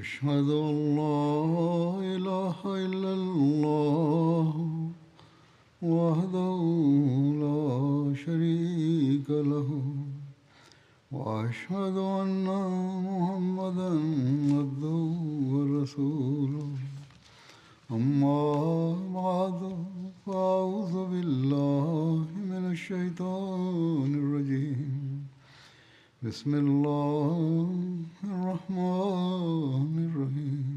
أشهد أن لا إله إلا الله وحده لا شريك له وأشهد أن محمدا عبده ورسوله أما بعد فأعوذ بالله من الشيطان الرجيم بسم الله الرحمن الرحيم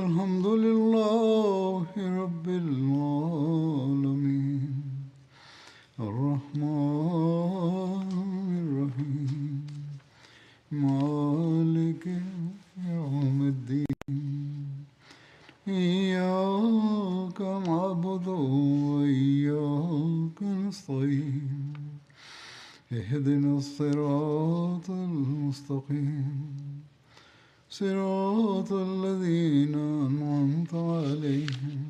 الحمد لله رب العالمين الرحمن الرحيم مالك يوم الدين إياك نعبد وإياك نستعين اهدنا الصراط المستقيم صراط الذين أنعمت عليهم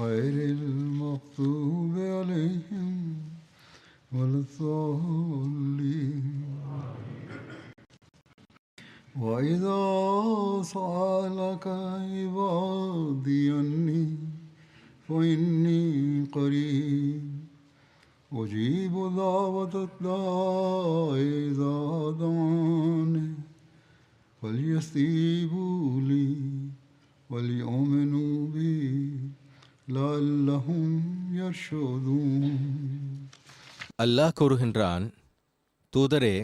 غير المغضوب عليهم ولا الضالين وإذا سألك عبادي عني فإني قريب أجيب دعوة الداع إذا دعاني فليستجيبوا لي وليؤمنوا بي لعلهم يرشدون. அல்லாஹ் கூறுகின்றான், தூதரே,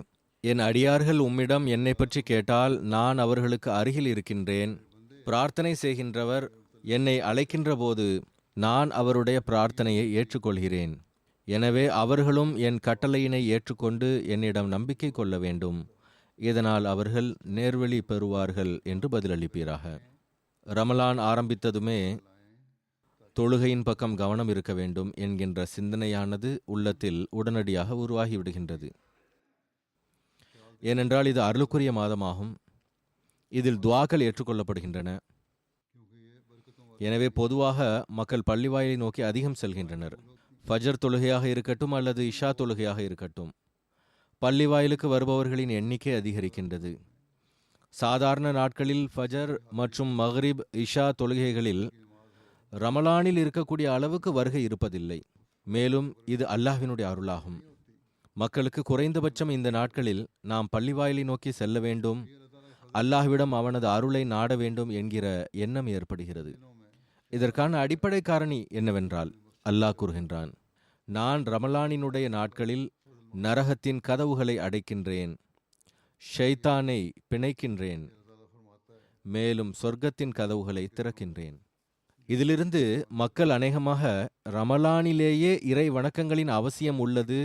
என் அடியார்கள் உம்மிடம் என்னை பற்றி கேட்டால் நான் அவர்களுக்கு அருகில் இருக்கின்றேன். பிரார்த்தனை செய்கின்றவர் என்னை அழைக்கின்ற போது நான் அவருடைய பிரார்த்தனையை ஏற்றுக்கொள்கிறேன். எனவே அவர்களும் என் கட்டளையினை ஏற்றுக்கொண்டு என்னிடம் நம்பிக்கை கொள்ள வேண்டும். இதனால் அவர்கள் நேர்வழி பெறுவார்கள் என்று பதிலளிப்பீராக. ரமலான் ஆரம்பித்ததுமே தொழுகையின் பக்கம் கவனம் இருக்க வேண்டும் என்கின்ற சிந்தனையானது உள்ளத்தில் உடனடியாக உருவாகிவிடுகின்றது. ஏனென்றால் இது அருளுக்குரிய மாதமாகும். இதில் துஆக்கள் ஏற்றுக்கொள்ளப்படுகின்றன. எனவே பொதுவாக மக்கள் பள்ளிவாயிலை நோக்கி அதிகம் செல்கின்றனர். ஃபஜர் தொழுகையாக இருக்கட்டும் அல்லது இஷா தொழுகையாக இருக்கட்டும், பள்ளிவாயிலுக்கு வருபவர்களின் எண்ணிக்கை அதிகரிக்கின்றது. சாதாரண நாட்களில் ஃபஜர் மற்றும் மக்ரிப் இஷா தொழுகைகளில் ரமலானில் இருக்கக்கூடிய அளவுக்கு வருகை இருப்பதில்லை. மேலும் இது அல்லாஹ்வினுடைய அருளாகும். மக்களுக்கு குறைந்தபட்சம் இந்த நாட்களில் நாம் பள்ளிவாயிலை நோக்கி செல்ல வேண்டும், அல்லாஹ்விடம் அவனது அருளை நாட வேண்டும் என்கிற எண்ணம் ஏற்படுகிறது. இதற்கான அடிப்படை காரணி என்னவென்றால், அல்லாஹ் கூறுகின்றான், நான் ரமலானினுடைய நாட்களில் நரகத்தின் கதவுகளை அடைக்கின்றேன், ஷைத்தானை பிணைக்கின்றேன், மேலும் சொர்க்கத்தின் கதவுகளை திறக்கின்றேன். இதிலிருந்து மக்கள் அநேகமாக ரமலானிலேயே இறை வணக்கங்களின் அவசியம் உள்ளது,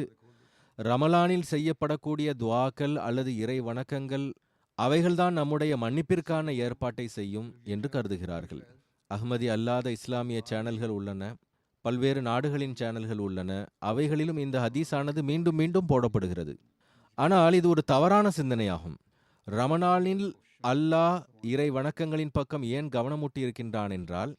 ரமலானில் செய்யப்படக்கூடிய துஆக்கள் அல்லது இறை வணக்கங்கள் அவைகள்தான் நம்முடைய மன்னிப்பிற்கான ஏற்பாட்டை செய்யும் என்று கருதுகிறார்கள். அஹ்மதி அல்லாத இஸ்லாமிய சேனல்கள் உள்ளன, பல்வேறு நாடுகளின் சேனல்கள் உள்ளன. அவைகளிலும் இந்த ஹதீஸானது மீண்டும் மீண்டும் போடப்படுகிறது. ஆனால் இது ஒரு தவறான சிந்தனையாகும். ரமலானில் அல்லாஹ் இறை வணக்கங்களின் பக்கம் ஏன் கவனமூட்டி இருக்கின்றான் என்றால்,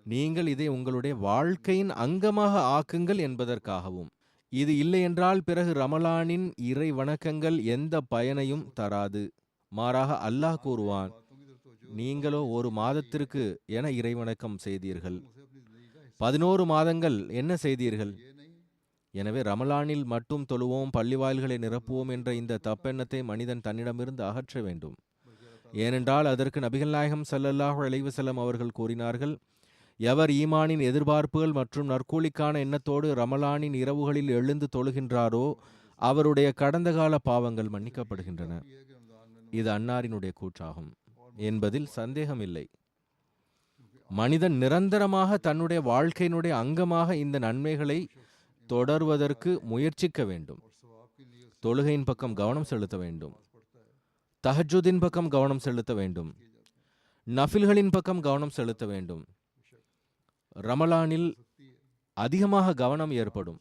நீங்கள் இதை உங்களுடைய வாழ்க்கையின் அங்கமாக ஆக்குங்கள் என்பதற்காகவும். இது இல்லை என்றால் பிறகு ரமலானின் இறை வணக்கங்கள் எந்த பயனையும் தராது. மாறாக அல்லாஹ் கூறுவான், நீங்களோ ஒரு மாதத்திற்கு என இறைவணக்கம் செய்தீர்கள், 11 மாதங்கள் என்ன செய்தீர்கள்? எனவே ரமலானில் மட்டும் தொழுவோம், பள்ளிவாயில்களை நிரப்புவோம் என்ற இந்த தப்பெண்ணத்தை மனிதன் தன்னிடமிருந்து அகற்ற வேண்டும். ஏனென்றால் அதற்கு நபிகள் நாயகம் ஸல்லல்லாஹு அலைஹி வஸல்லம் அவர்கள் கூறினார்கள், எவர் ஈமானின் எதிர்பார்ப்புகள் மற்றும் நற்கூலிக்கான எண்ணத்தோடு ரமலானின் இரவுகளில் எழுந்து தொழுகின்றாரோ அவருடைய கடந்த கால பாவங்கள் மன்னிக்கப்படுகின்றன. இது அன்னாரினுடைய கூற்றாகும் என்பதில் சந்தேகமில்லை. மனிதன் நிரந்தரமாக தன்னுடைய வாழ்க்கையினுடைய அங்கமாக இந்த நன்மைகளை தொடர்வதற்கு முயற்சிக்க வேண்டும். தொழுகையின் பக்கம் கவனம் செலுத்த வேண்டும், தஹஜ்ஜுதின் பக்கம் கவனம் செலுத்த வேண்டும், நஃபில்களின் பக்கம் கவனம் செலுத்த வேண்டும். ரமலானில் அதிகமாக கவனம் ஏற்படும்.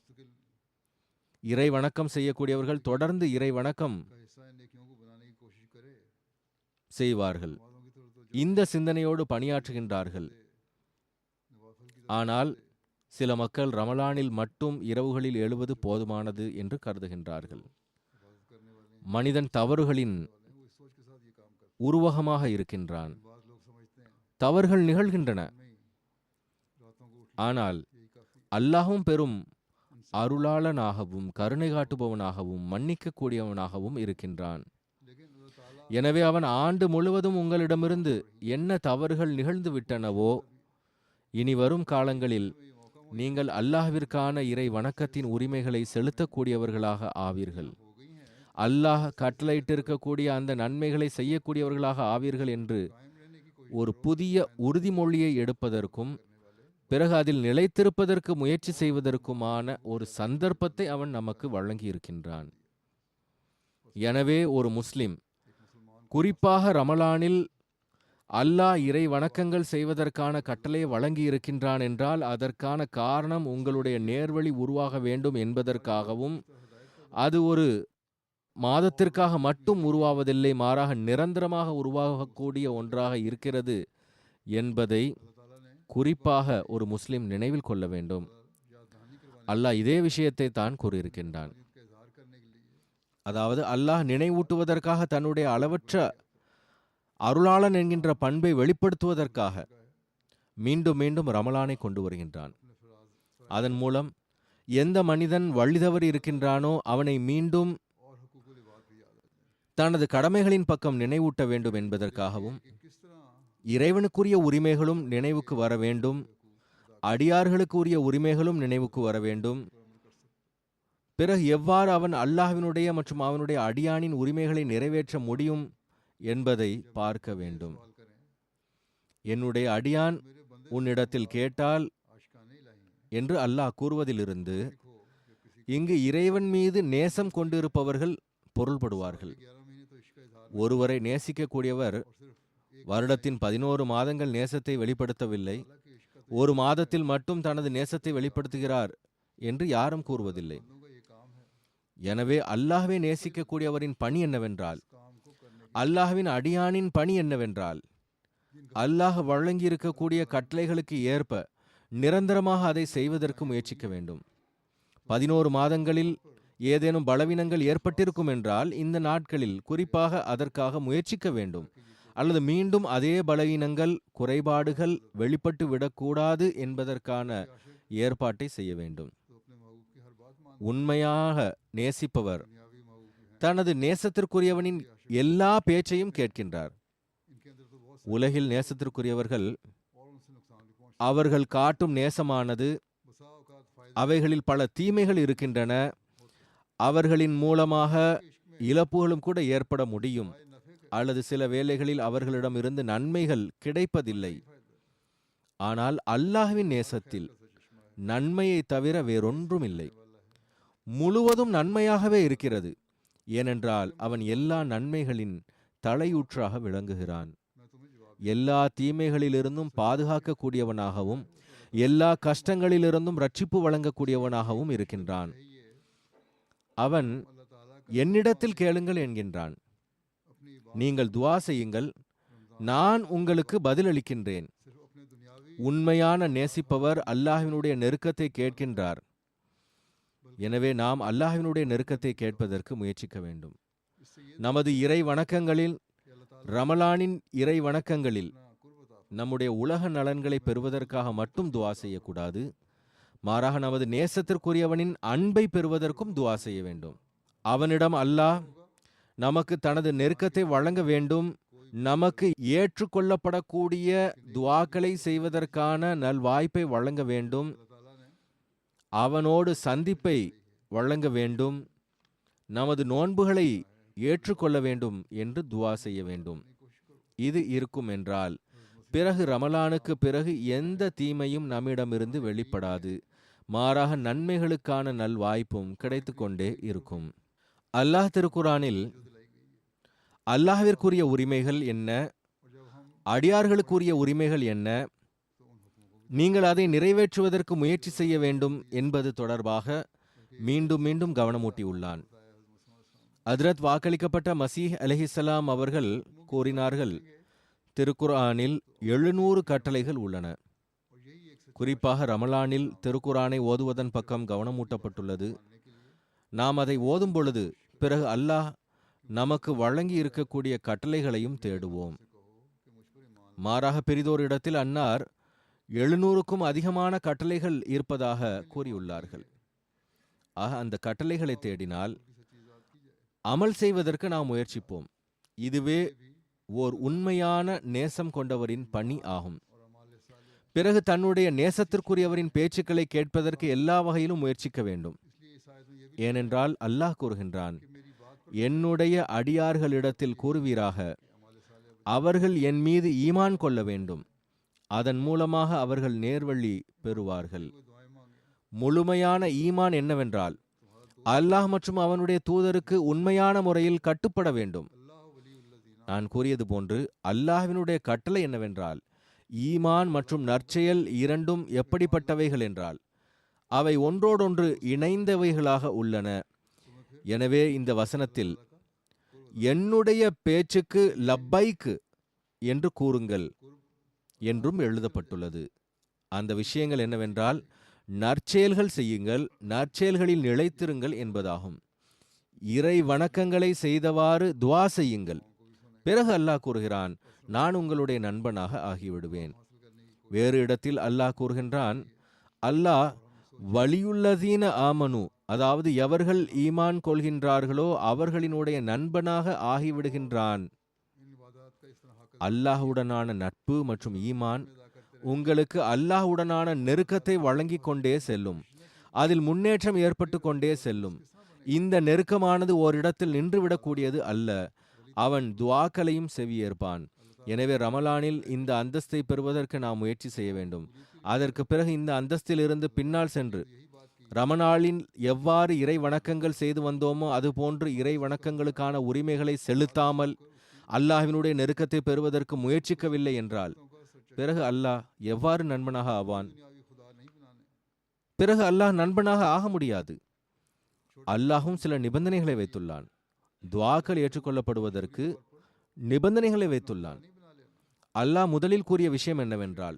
இறை வணக்கம் செய்யக்கூடியவர்கள் தொடர்ந்து இறை வணக்கம் செய்வார்கள், இந்த சிந்தனையோடு பணியாற்றுகின்றார்கள். ஆனால் சில மக்கள் ரமலானில் மட்டும் இரவுகளில் எழுவது போதுமானது என்று கருதுகின்றார்கள். மனிதன் தவறுகளின் உருவகமாக இருக்கின்றான். बात लोग समझते हैं தவறுகள் நிகழ்கின்றன, नहीं रातों को उठ ஆனால் यही काफी அல்லாஹ்வும் பெரும் அருளாளனாகவும் கருணை காட்டுபவனாகவும் மன்னிக்கக்கூடியவனாகவும் இருக்கின்றான். लेकिन अल्लाह ताला எனவே அவன் ஆண்டு முழுவதும் உங்களிடமிருந்து என்ன தவறுகள் நிகழ்ந்து விட்டனவோ இனி வரும் காலங்களில் நீங்கள் அல்லாஹ்விற்கான இறை வணக்கத்தின் உரிமைகளை செலுத்தக்கூடியவர்களாக ஆவீர்கள். हो गई हैं அல்லாஹ் கட்டளையிட்டிருக்கக்கூடிய அந்த நன்மைகளை செய்யக்கூடியவர்களாக ஆவீர்கள் என்று कायम रहने की कोशिश ஒரு புதிய உறுதிமொழியை எடுப்பதற்கும் பிறகு அதில் நிலைத்திருப்பதற்கு முயற்சி செய்வதற்குமான ஒரு சந்தர்ப்பத்தை அவன் நமக்கு வழங்கியிருக்கின்றான். எனவே ஒரு முஸ்லிம் குறிப்பாக ரமலானில் அல்லாஹ் இறை வணக்கங்கள் செய்வதற்கான கட்டளையை வழங்கி இருக்கின்றான் என்றால் அதற்கான காரணம் உங்களுடைய நேர்வழி உருவாக வேண்டும் என்பதற்காகவும் அது ஒரு மாதத்திற்காக மட்டும் உருவாவதில்லை, மாறாக நிரந்தரமாக உருவாகக்கூடிய ஒன்றாக இருக்கிறது என்பதை குறிப்பாக ஒரு முஸ்லிம் நினைவில் கொள்ள வேண்டும். அல்லாஹ் இதே விஷயத்தை தான் கூறியிருக்கின்றான். का इजहार करने के लिए அதாவது அல்லாஹ் நினைவூட்டுவதற்காக தன்னுடைய அளவற்ற அருளாளன் என்கின்ற பண்பை வெளிப்படுத்துவதற்காக மீண்டும் மீண்டும் ரமலானை கொண்டு வருகின்றான். அதன் மூலம் எந்த மனிதன் வழி தவறி இருக்கின்றானோ அவனை மீண்டும் और हुकूकुल इबाद भी याद आ जाए தனது கடமைகளின் பக்கம் நினைவூட்ட வேண்டும் என்பதற்காகவும் कि किस तरह இறைவனுக்குரிய உரிமைகளும் நினைவுக்கு வர வேண்டும், அடியார்களுக்கு உரிய உரிமைகளும் நினைவுக்கு வர வேண்டும். பிறகு எவ்வாறு அவன் அல்லாஹ்வினுடைய மற்றும் அவனுடைய அடியானின் உரிமைகளை நிறைவேற்ற முடியும் என்பதை பார்க்க வேண்டும். सवाल करें என்னுடைய அடியான் मेरे बंदे உன்னிடத்தில் கேட்டால் आशिकाने इलाही हैं என்று அல்லாஹ் கூறுவதிலிருந்து देखो जब किसी இங்கு இறைவன் மீது நேசம் கொண்டிருப்பவர்கள் பொருள்படுவார்கள். 11 महीने तो इश्क का इजहार ஒருவரை நேசிக்கக்கூடியவர் और सिर्फ एक வருடத்தின் 11 மாதங்கள் நேசத்தை வெளிப்படுத்தவில்லை, अल्लाह के इश्क का ஒரு மாதத்தில் மட்டும் தனது நேசத்தை வெளிப்படுத்துகிறார் என்று யாரும் கூறுவதில்லை. बंदों का ये काम है எனவே அல்லாஹ்வை நேசிக்கக்கூடியவரின் பணி என்னவென்றால், काम को करने அல்லாஹ்வின் அடியானின் பணி என்னவென்றால், அல்லாஹ் வழங்கியிருக்கக்கூடிய கட்டளைகளுக்கு ஏற்ப நிரந்தரமாக அதை செய்வதற்கு முயற்சிக்க வேண்டும். 11 மாதங்களில் ஏதேனும் பலவீனங்கள் ஏற்பட்டிருக்கும் என்றால் இந்த நாட்களில் குறிப்பாக அதற்காக முயற்சிக்க வேண்டும். அல்லது மீண்டும் அதே பலவீனங்கள் குறைபாடுகள் வெளிப்பட்டு விடக்கூடாது என்பதற்கான ஏற்பாட்டை செய்ய வேண்டும். तो अपने महबूब की हर बात मान உண்மையாக நேசிப்பவர் दुनियावी महबूब भी हैं தனது நேசத்திற்குரியவனின் எல்லா பேச்சையும் கேட்கின்றார். इनके अंदर तो बहुत உலகில் நேசத்திற்குரியவர்கள் और उनसे नुकसान भी पहुंच அவர்கள் காட்டும் நேசமானது बसा औकात फायदा அவைகளில் பல தீமைகள் இருக்கின்றன. அவர்களின் மூலமாக இழப்புகளும் கூட ஏற்பட முடியும். नफे के அல்லது சில வேளைகளில் அவர்களிடமிருந்து நன்மைகள் கிடைப்பதில்லை. ஆனால் அல்லாஹ்வின் நேசத்தில் நன்மையை தவிர வேறொன்றும் இல்லை. முழுவதும் நன்மையாகவே இருக்கிறது. ஏனென்றால் அவன் எல்லா நன்மைகளின் தலையூற்றாக விளங்குகிறான். मैं तुम्हें जवाब எல்லா தீமைகளிலிருந்தும் பாதுகாக்கக்கூடியவனாகவும் எல்லா கஷ்டங்களிலிருந்தும் ரட்சிப்பு வழங்கக்கூடியவனாகவும் இருக்கின்றான். அவன் अल्लाह ताला का என்னிடத்தில் கேளுங்கள் என்கின்றான். अपनी बात நீங்கள் துஆ செய்யுங்கள், நான் உங்களுக்கு பதிலளிக்கின்றேன். सिर्फ अपने दुनियावी உண்மையான நேசிப்பவர் அல்லாஹ்வினுடைய நெருக்கத்தை கேட்கின்றார். எனவே நாம் அல்லாஹ்வினுடைய நெருக்கத்தை கேட்பதற்கு முயற்சிக்க வேண்டும். इससे ये நமது இறை வணக்கங்களில், कि अल्लाह ताला ரமலானின் இறை வணக்கங்களில் अपना कुर्ब अता நம்முடைய உலக நலன்களை பெறுவதற்காக மட்டும் துஆ செய்யக்கூடாது, மாறாக நமது நேசத்திற்குரியவனின் அன்பை பெறுவதற்கும் துஆ செய்ய வேண்டும். அவனிடம் அல்லாஹ் நமக்கு தனது நெருக்கத்தை வழங்க வேண்டும், நமக்கு ஏற்றுக்கொள்ளப்படக்கூடிய துஆக்களை செய்வதற்கான நல்வாய்ப்பை வழங்க வேண்டும், अल्लाह ताला ने அவனோடு சந்திப்பை வழங்க வேண்டும், நமது நோன்புகளை ஏற்றுக்கொள்ள வேண்டும் என்று துஆ செய்ய வேண்டும். இது இருக்கும் என்றால் பிறகு ரமலானுக்கு பிறகு எந்த தீமையும் நம்மிடமிருந்து வெளிப்படாது, மாறாக நன்மைகளுக்கான நல்வாய்ப்பும் கிடைத்து கொண்டே இருக்கும். அல்லாஹ் திருக்குரானில் அல்லாஹ்விற்குரிய உரிமைகள் என்ன, और जब हम அடியார்களுக்குரிய உரிமைகள் என்ன, நீங்கள் அதை நிறைவேற்றுவதற்கு முயற்சி செய்ய வேண்டும் என்பது தொடர்பாக மீண்டும் மீண்டும் கவனமூட்டியுள்ளான். ஹஜ்ரத் வாக்களிக்கப்பட்ட மசீஹ் அலைஹிஸ்ஸலாம் அவர்கள் கூறினார்கள், திருக்குர்ஆனில் 700 கட்டளைகள் உள்ளன. குறிப்பாக ரமலானில் திருக்குர்ஆனை ஓதுவதன் பக்கம் கவனமூட்டப்பட்டுள்ளது. நாம் அதை ஓதும் பொழுது பிறகு அல்லாஹ் நமக்கு வழங்கி இருக்கக்கூடிய கட்டளைகளையும் தேடுவோம். மாறாக பெரிதோர் இடத்தில் அன்னார் 700க்கும் அதிகமான கட்டளைகள் இருப்பதாக கூறியுள்ளார்கள். ஆக அந்த கட்டளைகளை தேடினால் அமல் செய்வதற்கு நாம் முயற்சிப்போம். இதுவே ஓர் உண்மையான நேசம் கொண்டவரின் பணி ஆகும். பிறகு தன்னுடைய நேசத்திற்குரியவரின் பேச்சுக்களை கேட்பதற்கு எல்லா வகையிலும் முயற்சிக்க வேண்டும். ஏனென்றால் அல்லாஹ் கூறுகின்றான், என்னுடைய அடியார்களிடத்தில் கூறுவீராக, அவர்கள் என் மீது ஈமான் கொள்ள வேண்டும், அதன் மூலமாக அவர்கள் நேர்வழி பெறுவார்கள். முழுமையான ஈமான் என்னவென்றால் அல்லாஹ் மற்றும் அவனுடைய தூதருக்கு உண்மையான முறையில் கட்டுப்பட வேண்டும். நான் கூறியது போன்று அல்லாஹ்வினுடைய கட்டளை என்னவென்றால், ஈமான் மற்றும் நற்செயல் இரண்டும் எப்படிப்பட்டவைகள் என்றால் அவை ஒன்றோடொன்று இணைந்தவைகளாக உள்ளன. எனவே இந்த வசனத்தில் என்னுடைய பேச்சுக்கு லப்பைக்கு என்று கூறுங்கள் என்றும் எழுதப்பட்டுள்ளது. அந்த விஷயங்கள் என்னவென்றால், நற்செயல்கள் செய்யுங்கள், நற்செயல்களில் நிலைத்திருங்கள் என்பதாகும். இறை வணக்கங்களை செய்தவாறு துவா செய்யுங்கள். பிறகு அல்லாஹ் கூறுகிறான், நான் உங்களுடைய நண்பனாக ஆகிவிடுவேன். வேறு இடத்தில் அல்லாஹ் கூறுகின்றான், அல்லாஹ் வலியுள்ளதீன ஆமனு, அதாவது எவர்கள் ஈமான் கொள்கின்றார்களோ அவர்களினுடைய நண்பனாக ஆகிவிடுகின்றான். அல்லாஹுடனான நட்பு மற்றும் ஈமான் உங்களுக்கு அல்லாஹுடனான நெருக்கத்தை வழங்கி கொண்டே செல்லும். அதில் முன்னேற்றம் ஏற்பட்டு கொண்டே செல்லும். இந்த நெருக்கமானது ஓரிடத்தில் நின்றுவிடக்கூடியது அல்ல. அவன் துஆக்களையும் செவியேற்பான். எனவே ரமலானில் இந்த அந்தஸ்தை பெறுவதற்கு நாம் முயற்சி செய்ய வேண்டும். அதற்கு பிறகு இந்த அந்தஸ்தில் இருந்து பின்னால் சென்று ரமலானில் எவ்வாறு இறை வணக்கங்கள் செய்து வந்தோமோ அதுபோன்று இறை வணக்கங்களுக்கான உரிமைகளை செலுத்தாமல் அல்லாஹ்வினுடைய நெருக்கத்தை பெறுவதற்கு முயற்சிக்கவில்லை என்றால் பிறகு அல்லாஹ் எவ்வாறு நண்பனாக ஆவான்? பிறகு அல்லாஹ் நண்பனாக ஆக முடியாது. அல்லாஹும் சில நிபந்தனைகளை வைத்துள்ளான். துஆக்கள் ஏற்றுக்கொள்ளப்படுவதற்கு நிபந்தனைகளை வைத்துள்ளான். அல்லாஹ் முதலில் கூறிய விஷயம் என்னவென்றால்,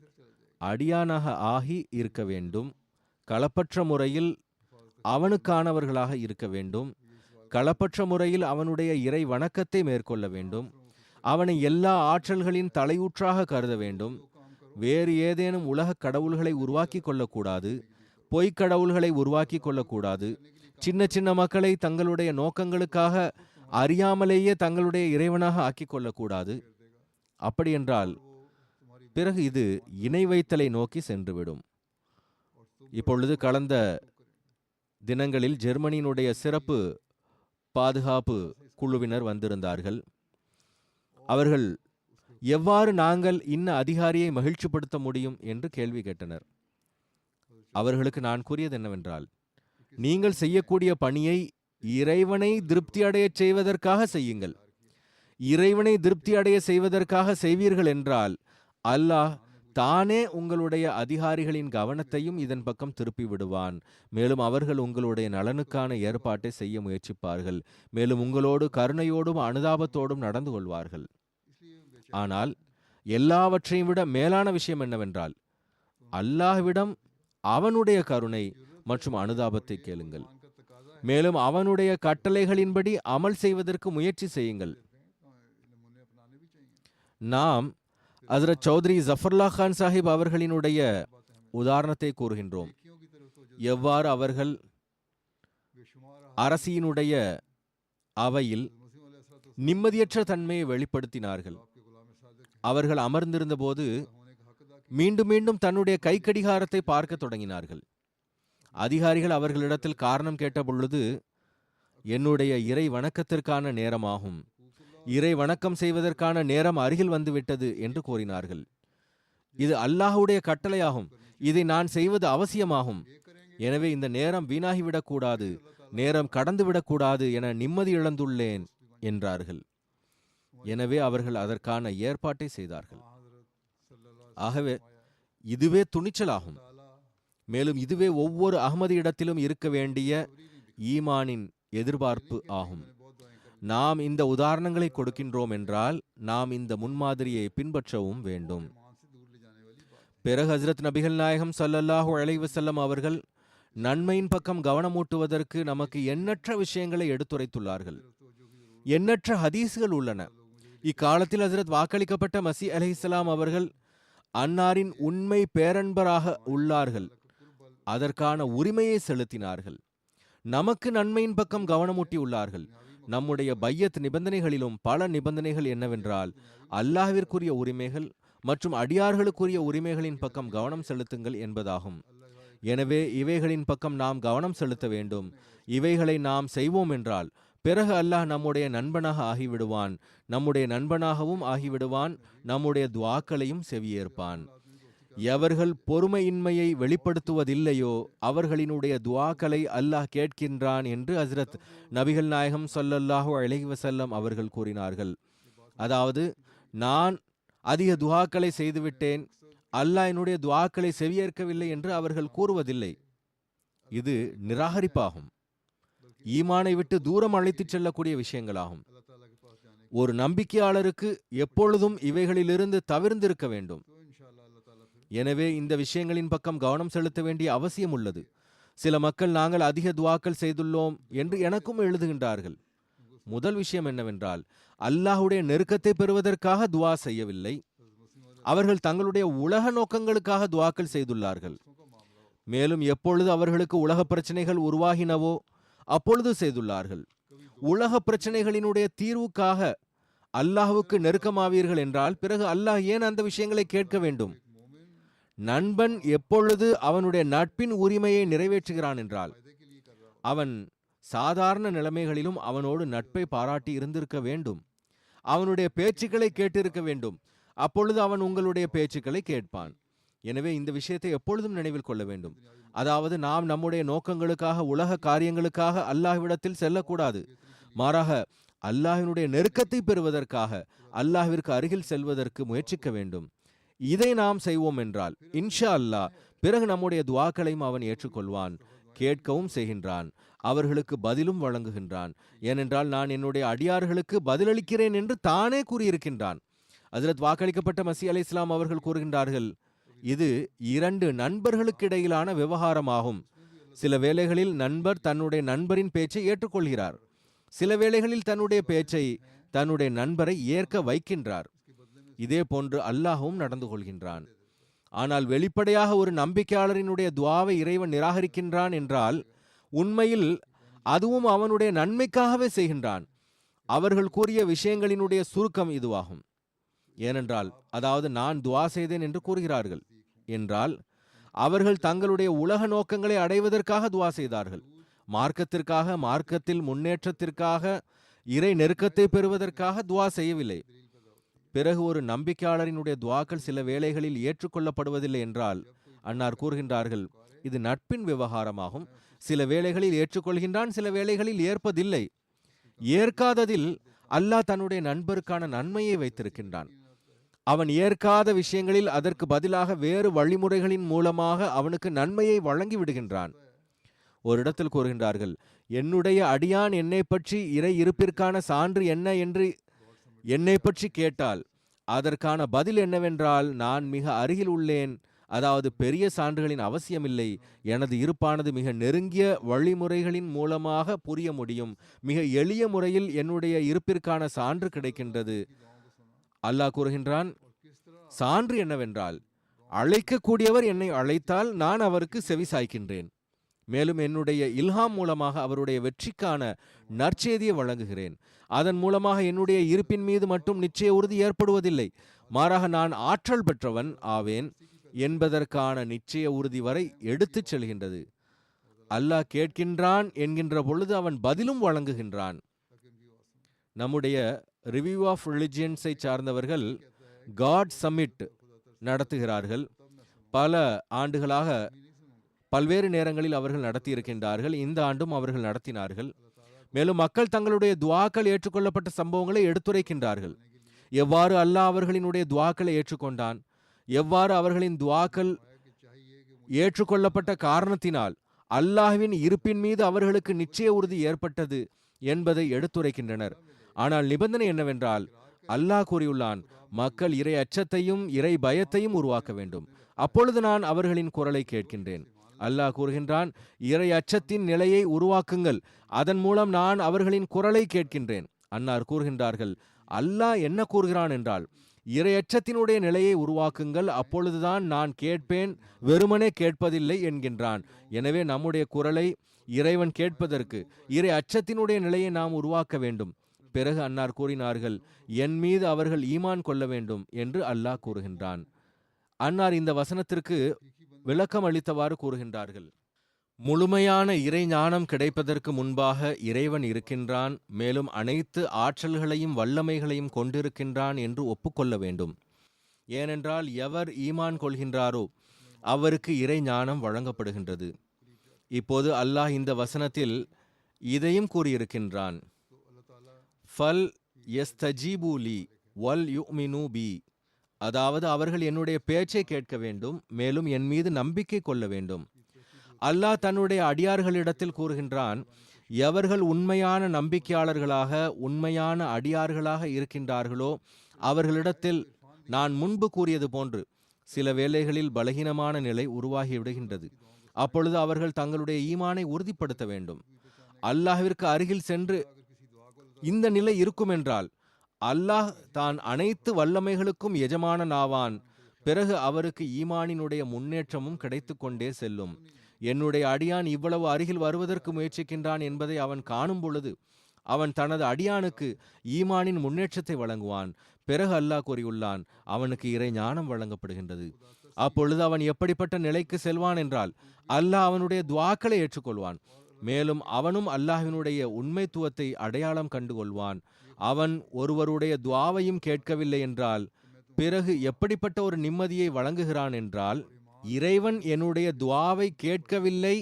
அடியானாக ஆகி இருக்க வேண்டும், களப்பற்ற முறையில் அவனுக்கானவர்களாக இருக்க வேண்டும், களப்பற்ற முறையில் அவனுடைய இறை வணக்கத்தை மேற்கொள்ள வேண்டும், அவனை எல்லா ஆற்றல்களின் தலையூற்றாக கருத வேண்டும், வேறு ஏதேனும் உலக கடவுள்களை உருவாக்கி கொள்ளக்கூடாது, பொய்க்கடவுள்களை உருவாக்கி கொள்ளக்கூடாது, சின்ன சின்ன மக்களை தங்களுடைய நோக்கங்களுக்காக அறியாமலேயே தங்களுடைய இறைவனாக ஆக்கிக் கொள்ளக்கூடாது. அப்படியென்றால் பிறகு இது இணை வைத்தலை நோக்கி சென்றுவிடும். இப்பொழுது கடந்த தினங்களில் ஜெர்மனியினுடைய சிறப்பு பாதுகாப்பு குழுவினர் வந்திருந்தார்கள். அவர்கள் எவ்வாறு நாங்கள் இன்ன அதிகாரியை மகிழ்ச்சிப்படுத்த முடியும் என்று கேள்வி கேட்டனர். அவர்களுக்கு நான் கூறியது என்னவென்றால், நீங்கள் செய்யக்கூடிய பணியை இறைவனை திருப்தி அடைய செய்வதற்காக செய்யுங்கள். இறைவனை திருப்தி அடைய செய்வதற்காக செய்வீர்கள் என்றால் அல்லாஹ் தானே உங்களுடைய அதிகாரிகளின் கவனத்தையும் இதன் பக்கம் திருப்பி விடுவான். மேலும் அவர்கள் உங்களுடைய நலனுக்கான ஏற்பாட்டை செய்ய முயற்சிப்பார்கள். மேலும் உங்களோடு கருணையோடும் அனுதாபத்தோடும் நடந்து கொள்வார்கள். ஆனால் எல்லாவற்றையும் விட மேலான விஷயம் என்னவென்றால், அல்லாஹ்விடம் அவனுடைய கருணை மற்றும் அனுதாபத்தை கேளுங்கள். மேலும் அவனுடைய கட்டளைகளின்படி அமல் செய்வதற்கு முயற்சி செய்யுங்கள். நாம் ஹஜ்ரத் சௌத்ரி ஜஃபருல்லா கான் சாஹிப் அவர்களினுடைய உதாரணத்தை கூறுகின்றோம். எவ்வாறு அவர்கள் அரசியினுடைய அவையில் நிம்மதியற்ற தன்மையை வெளிப்படுத்தினார்கள். அவர்கள் அமர்ந்திருந்த போது மீண்டும் மீண்டும் தன்னுடைய கைக்கடிகாரத்தை பார்க்க தொடங்கினார்கள். அதிகாரிகள் அவர்களிடத்தில் காரணம் கேட்ட பொழுது, என்னுடைய இறை வணக்கத்திற்கான நேரமாகும், இறை வணக்கம் செய்வதற்கான நேரம் அருகில் வந்துவிட்டது என்று கூறினார்கள். இது அல்லாஹ்வுடைய கட்டளையாகும், இதை நான் செய்வது அவசியமாகும். எனவே இந்த நேரம் வீணாகிவிடக்கூடாது, நேரம் கடந்துவிடக்கூடாது என நிம்மதி இழந்துள்ளேன் என்றார்கள். எனவே அவர்கள் அதற்கான ஏற்பாட்டை செய்தார்கள். ஆகவே இதுவே துணிச்சலாகும். மேலும் இதுவே ஒவ்வொரு அஹ்மதி இடத்திலும் இருக்க வேண்டிய ஈமானின் எதிர்பார்ப்பு ஆகும். நாம் இந்த உதாரணங்களை கொடுக்கின்றோம் என்றால் நாம் இந்த முன்மாதிரியை பின்பற்றவும் வேண்டும். பிறகு ஹஜ்ரத் நபிகள் நாயகம் ஸல்லல்லாஹு அலைஹி வஸல்லம் அவர்கள் நன்மையின் பக்கம் கவனமூட்டுவதற்கு நமக்கு எண்ணற்ற விஷயங்களை எடுத்துரைத்துள்ளார்கள். எண்ணற்ற ஹதீஸ்கள் உள்ளன. இக்காலத்தில் ஹஜ்ரத் வாக்களிக்கப்பட்ட மசி அலைஹிஸ்ஸலாம் அவர்கள் அன்னாரின் உண்மை பேரன்பராக உள்ளார்கள். அதற்கான உரிமையை செலுத்தினார்கள். நமக்கு நன்மையின் பக்கம் கவனமூட்டி உள்ளார்கள். நம்முடைய பையத் நிபந்தனைகளிலும் பல நிபந்தனைகள் என்னவென்றால், அல்லாஹ்விற்குரிய உரிமைகள் மற்றும் அடியார்களுக்குரிய உரிமைகளின் பக்கம் கவனம் செலுத்துங்கள் என்பதாகும். எனவே இவைகளின் பக்கம் நாம் கவனம் செலுத்த வேண்டும். இவைகளை நாம் செய்வோம் என்றால் பிறகு அல்லாஹ் நம்முடைய நண்பனாக ஆகிவிடுவான், நம்முடைய நண்பனாகவும் ஆகிவிடுவான், நம்முடைய துஆக்களையும் செவியேற்பான். எவர்கள் பொறுமையின்மையை வெளிப்படுத்துவதில்லையோ அவர்களினுடைய துஆக்களை அல்லாஹ் கேட்கின்றான் என்று ஹஜ்ரத் நபிகள் நாயகம் ஸல்லல்லாஹு அலைஹி வஸல்லம் அவர்கள் கூறினார்கள். அதாவது, நான் அதிக துஆக்களை செய்துவிட்டேன், அல்லாஹ் என்னுடைய துஆக்களை செவியேற்கவில்லை என்று அவர்கள் கூறுவதில்லை. இது நிராகரிப்பாகும். ஈமானை விட்டு தூரம் அழைத்துச் செல்லக்கூடிய விஷயங்களாகும். ஒரு நம்பிக்கையாளருக்கு எப்பொழுதும் இவைகளிலிருந்து தவிர்ந்திருக்க வேண்டும். எனவே இந்த விஷயங்களின் பக்கம் கவனம் செலுத்த வேண்டிய அவசியம் உள்ளது. சில மக்கள் நாங்கள் அதிக துஆக்கள் செய்துள்ளோம் என்று எனக்கும் எழுதுகின்றார்கள். முதல் விஷயம் என்னவென்றால், அல்லாஹ்வுடைய நெருக்கத்தை பெறுவதற்காக துஆ செய்யவில்லை. அவர்கள் தங்களுடைய உலக நோக்கங்களுக்காக துஆக்கள் செய்துள்ளார்கள். மேலும் எப்பொழுது அவர்களுக்கு உலக பிரச்சனைகள் உருவாகினவோ அப்பொழுது செய்துள்ளார்கள். உலக பிரச்சனைகளினுடைய தீர்வுக்காக அல்லாஹ்வுக்கு நெருக்கமாவீர்கள் என்றால் பிறகு அல்லாஹ் ஏன் அந்த விஷயங்களை கேட்க வேண்டும்? நண்பன் எப்பொழுது அவனுடைய நட்பின் உரிமையை நிறைவேற்றுகிறான் என்றால் அவன் சாதாரண நிலைமைகளிலும் அவனோடு நட்பை பாராட்டி இருந்திருக்க வேண்டும். அவனுடைய பேச்சுக்களை கேட்டிருக்க வேண்டும். அப்பொழுது அவன் உங்களுடைய பேச்சுக்களை கேட்பான். எனவே இந்த விஷயத்தை எப்பொழுதும் நினைவில் கொள்ள வேண்டும். அதாவது, நாம் நம்முடைய நோக்கங்களுக்காக உலக காரியங்களுக்காக அல்லாஹ்விடத்தில் செல்லக்கூடாது. மாறாக அல்லாஹ்வினுடைய நெருக்கத்தை பெறுவதற்காக அல்லாஹ்விற்கு அருகில் செல்வதற்கு முயற்சிக்க வேண்டும். இதை நாம் செய்வோம் என்றால் இன்ஷா அல்லாஹ் பிறகு நம்முடைய துஆக்களையும் அவன் ஏற்றுக்கொள்வான், கேட்கவும் செய்கின்றான், அவர்களுக்கு பதிலும் வழங்குகின்றான். ஏனென்றால் நான் என்னுடைய அடியார்களுக்கு பதிலளிக்கிறேன் என்று தானே கூறியிருக்கின்றான். ஹஜ்ரத் வாக்களிக்கப்பட்ட மஸீஹ் அலைஹிஸ்ஸலாம் அவர்கள் கூறுகின்றார்கள், இது இரண்டு நண்பர்களுக்கு இடையிலான விவகாரமாகும். சில வேளைகளில் நண்பர் தன்னுடைய நண்பரின் பேச்சை ஏற்றுக்கொள்கிறார், சில வேளைகளில் தன்னுடைய பேச்சை தன்னுடைய நண்பரை ஏற்க வைக்கின்றார். இதே போன்று அல்லாஹ்வும் நடந்து கொள்கின்றான். ஆனால் வெளிப்படையாக ஒரு நம்பிக்கையாளரினுடைய துஆவை இறைவன் நிராகரிக்கின்றான் என்றால் உண்மையில் அதுவும் அவனுடைய நன்மைக்காகவே செய்கின்றான். அவர்கள் கூறிய விஷயங்களினுடைய சுருக்கம் இதுவாகும். ஏனென்றால், அதாவது நான் துஆ செய்தேன் என்று கூறுகிறார்கள் என்றால் அவர்கள் தங்களுடைய உலக நோக்கங்களை அடைவதற்காக துஆ செய்தார்கள். மார்க்கத்திற்காக, மார்க்கத்தில் முன்னேற்றத்திற்காக, இறை நெருக்கத்தை பெறுவதற்காக துஆ செய்யவில்லை. பிறகு ஒரு நம்பிக்கையாளரினுடைய துஆக்கள் சில வேளைகளில் ஏற்றுக்கொள்ளப்படுவதில்லை என்றால் அன்னார் கூறுகின்றார்கள், இது நட்பின் விவகாரமாகும். சில வேளைகளில் ஏற்றுக்கொள்கின்றான், சில வேளைகளில் ஏற்பதில்லை. ஏற்காததில் அல்லாஹ் தன்னுடைய நண்பருக்கான நன்மையை வைத்திருக்கின்றான். அவன் ஏற்காத விஷயங்களில் அதற்கு பதிலாக வேறு வழிமுறைகளின் மூலமாக அவனுக்கு நன்மையை வழங்கி விடுகின்றான். ஒரு இடத்தில் கூறுகின்றார்கள், என்னுடைய அடியான் என்னை பற்றி இறை இருப்பிற்கான சான்று என்ன என்று என்னை பற்றி கேட்டால் அதற்கான பதில் என்னவென்றால், நான் மிக அருகில் உள்ளேன், அதாவது பெரிய சான்றுகளின் அவசியமில்லை, எனது இருப்பானது மிக நெருங்கிய வழிமுறைகளின் மூலமாக புரிய முடியும், மிக எளிய முறையில் என்னுடைய இருப்பிற்கான சான்று கிடைக்கின்றது. அல்லாஹ் கூறுகின்றான், சான்று என்னவென்றால், அழைக்கக்கூடியவர் என்னை அழைத்தால் நான் அவருக்கு செவி சாய்க்கின்றேன். மேலும் என்னுடைய இல்ஹாம் மூலமாக அவருடைய வெற்றிக்கான நற்செய்தியை வழங்குகிறேன். அதன் மூலமாக என்னுடைய இருப்பின் மீது மட்டும் நிச்சய உறுதி ஏற்படுவதில்லை, மாறாக நான் ஆற்றல் பெற்றவன் ஆவேன் என்பதற்கான நிச்சய உறுதி வரை எடுத்துச் செல்கின்றது. அல்லாஹ் கேட்கின்றான் என்கின்ற பொழுது அவன் பதிலும் வழங்குகின்றான். நம்முடைய ரிவ்யூ ஆஃப் ரிலிஜியன்ஸை சார்ந்தவர்கள் காட் சம்மிட் நடத்துகிறார்கள். பல ஆண்டுகளாக பல்வேறு நேரங்களில் அவர்கள் நடத்தியிருக்கின்றார்கள். இந்த ஆண்டும் அவர்கள் நடத்தினார்கள். மேலும் மக்கள் தங்களுடைய துஆக்கள் ஏற்றுக்கொள்ளப்பட்ட சம்பவங்களை எடுத்துரைக்கின்றார்கள். எவ்வாறு அல்லாஹ் அவர்களினுடைய துஆக்களை ஏற்றுக்கொண்டான், எவ்வாறு அவர்களின் துஆக்கள் ஏற்றுக்கொள்ளப்பட்ட காரணத்தினால் அல்லாஹ்வின் இருப்பின் மீது அவர்களுக்கு நிச்சய உறுதி ஏற்பட்டது என்பதை எடுத்துரைக்கின்றனர். ஆனால் நிபந்தனை என்னவென்றால், அல்லாஹ் கூறியுள்ளான், மக்கள் இறை அச்சத்தையும் இறை பயத்தையும் உருவாக்க வேண்டும், அப்பொழுது நான் அவர்களின் குரலை கேட்கின்றேன். அல்லாஹ் கூறுகின்றான், இறை அச்சத்தின் நிலையை உருவாக்குங்கள், அதன் மூலம் நான் அவர்களின் குரலை கேட்கின்றேன். அன்னார் கூறுகின்றார்கள், அல்லாஹ் என்ன கூறுகிறான் என்றால், இரையச்சத்தினுடைய நிலையை உருவாக்குங்கள், அப்பொழுதுதான் நான் கேட்பேன், வெறுமனே கேட்பதில்லை என்கின்றான். எனவே நம்முடைய குரலை இறைவன் கேட்பதற்கு இறை அச்சத்தினுடைய நிலையை நாம் உருவாக்க வேண்டும். பிறகு அன்னார் கூறினார்கள், என் மீது அவர்கள் ஈமான் கொள்ள வேண்டும் என்று அல்லாஹ் கூறுகின்றான். அன்னார் இந்த வசனத்திற்கு விளக்கம் அளித்தவாறு கூறுகின்றார்கள், முழுமையான இறை ஞானம் கிடைப்பதற்கு முன்பாக இறைவன் இருக்கின்றான், மேலும் அனைத்து ஆற்றல்களையும் வல்லமைகளையும் கொண்டிருக்கின்றான் என்று ஒப்புக்கொள்ள வேண்டும். ஏனென்றால் எவர் ஈமான் கொள்கின்றாரோ அவருக்கு இறை ஞானம் வழங்கப்படுகின்றது. இப்போது அல்லாஹ் இந்த வசனத்தில் இதையும் கூறியிருக்கின்றான், ஃபல் யஸ்தஜீபூலி வல் யுமினு பி, அதாவது அவர்கள் என்னுடைய பேச்சை கேட்க வேண்டும், மேலும் என் மீது நம்பிக்கை கொள்ள வேண்டும். அல்லாஹ் தன்னுடைய அடியார்களிடத்தில் கூறுகின்றான், எவர்கள் உண்மையான நம்பிக்கையாளர்களாக உண்மையான அடியார்களாக இருக்கின்றார்களோ அவர்களிடத்தில் நான் முன்பு கூறியது போன்று சில வேளைகளில் பலகீனமான நிலை உருவாகிவிடுகின்றது. அப்பொழுது அவர்கள் தங்களுடைய ஈமானை உறுதிப்படுத்த வேண்டும். அல்லாஹ்விற்கு அருகில் சென்று இந்த நிலை இருக்குமென்றால் அல்லாஹ் தான் அனைத்து வல்லமைகளுக்கும் எஜமானனாவான். பிறகு அவருக்கு ஈமானினுடைய முன்னேற்றமும் கிடைத்து கொண்டே செல்லும். என்னுடைய அடியான் இவ்வளவு அருகில் வருவதற்கு முயற்சிக்கின்றான் என்பதை அவன் காணும் பொழுது அவன் தனது அடியானுக்கு ஈமானின் முன்னேற்றத்தை வழங்குவான். பிறகு அல்லாஹ் கூறியுள்ளான், அவனுக்கு இறை ஞானம் வழங்கப்படுகின்றது. அப்பொழுது அவன் எப்படிப்பட்ட நிலைக்கு செல்வான் என்றால் அல்லாஹ் அவனுடைய துஆக்களை ஏற்றுக்கொள்வான். மேலும் அவனும் அல்லாஹ்வினுடைய உண்மைத்துவத்தை அடையாளம் கண்டுகொள்வான். அவன் ஒருவருடைய துஆவையும் கேட்கவில்லை என்றால் பிறகு எப்படிப்பட்ட ஒரு நிம்மதியை வழங்குகிறான் என்றால், இறைவன் என்னுடைய துஆவை கேட்கவில்லை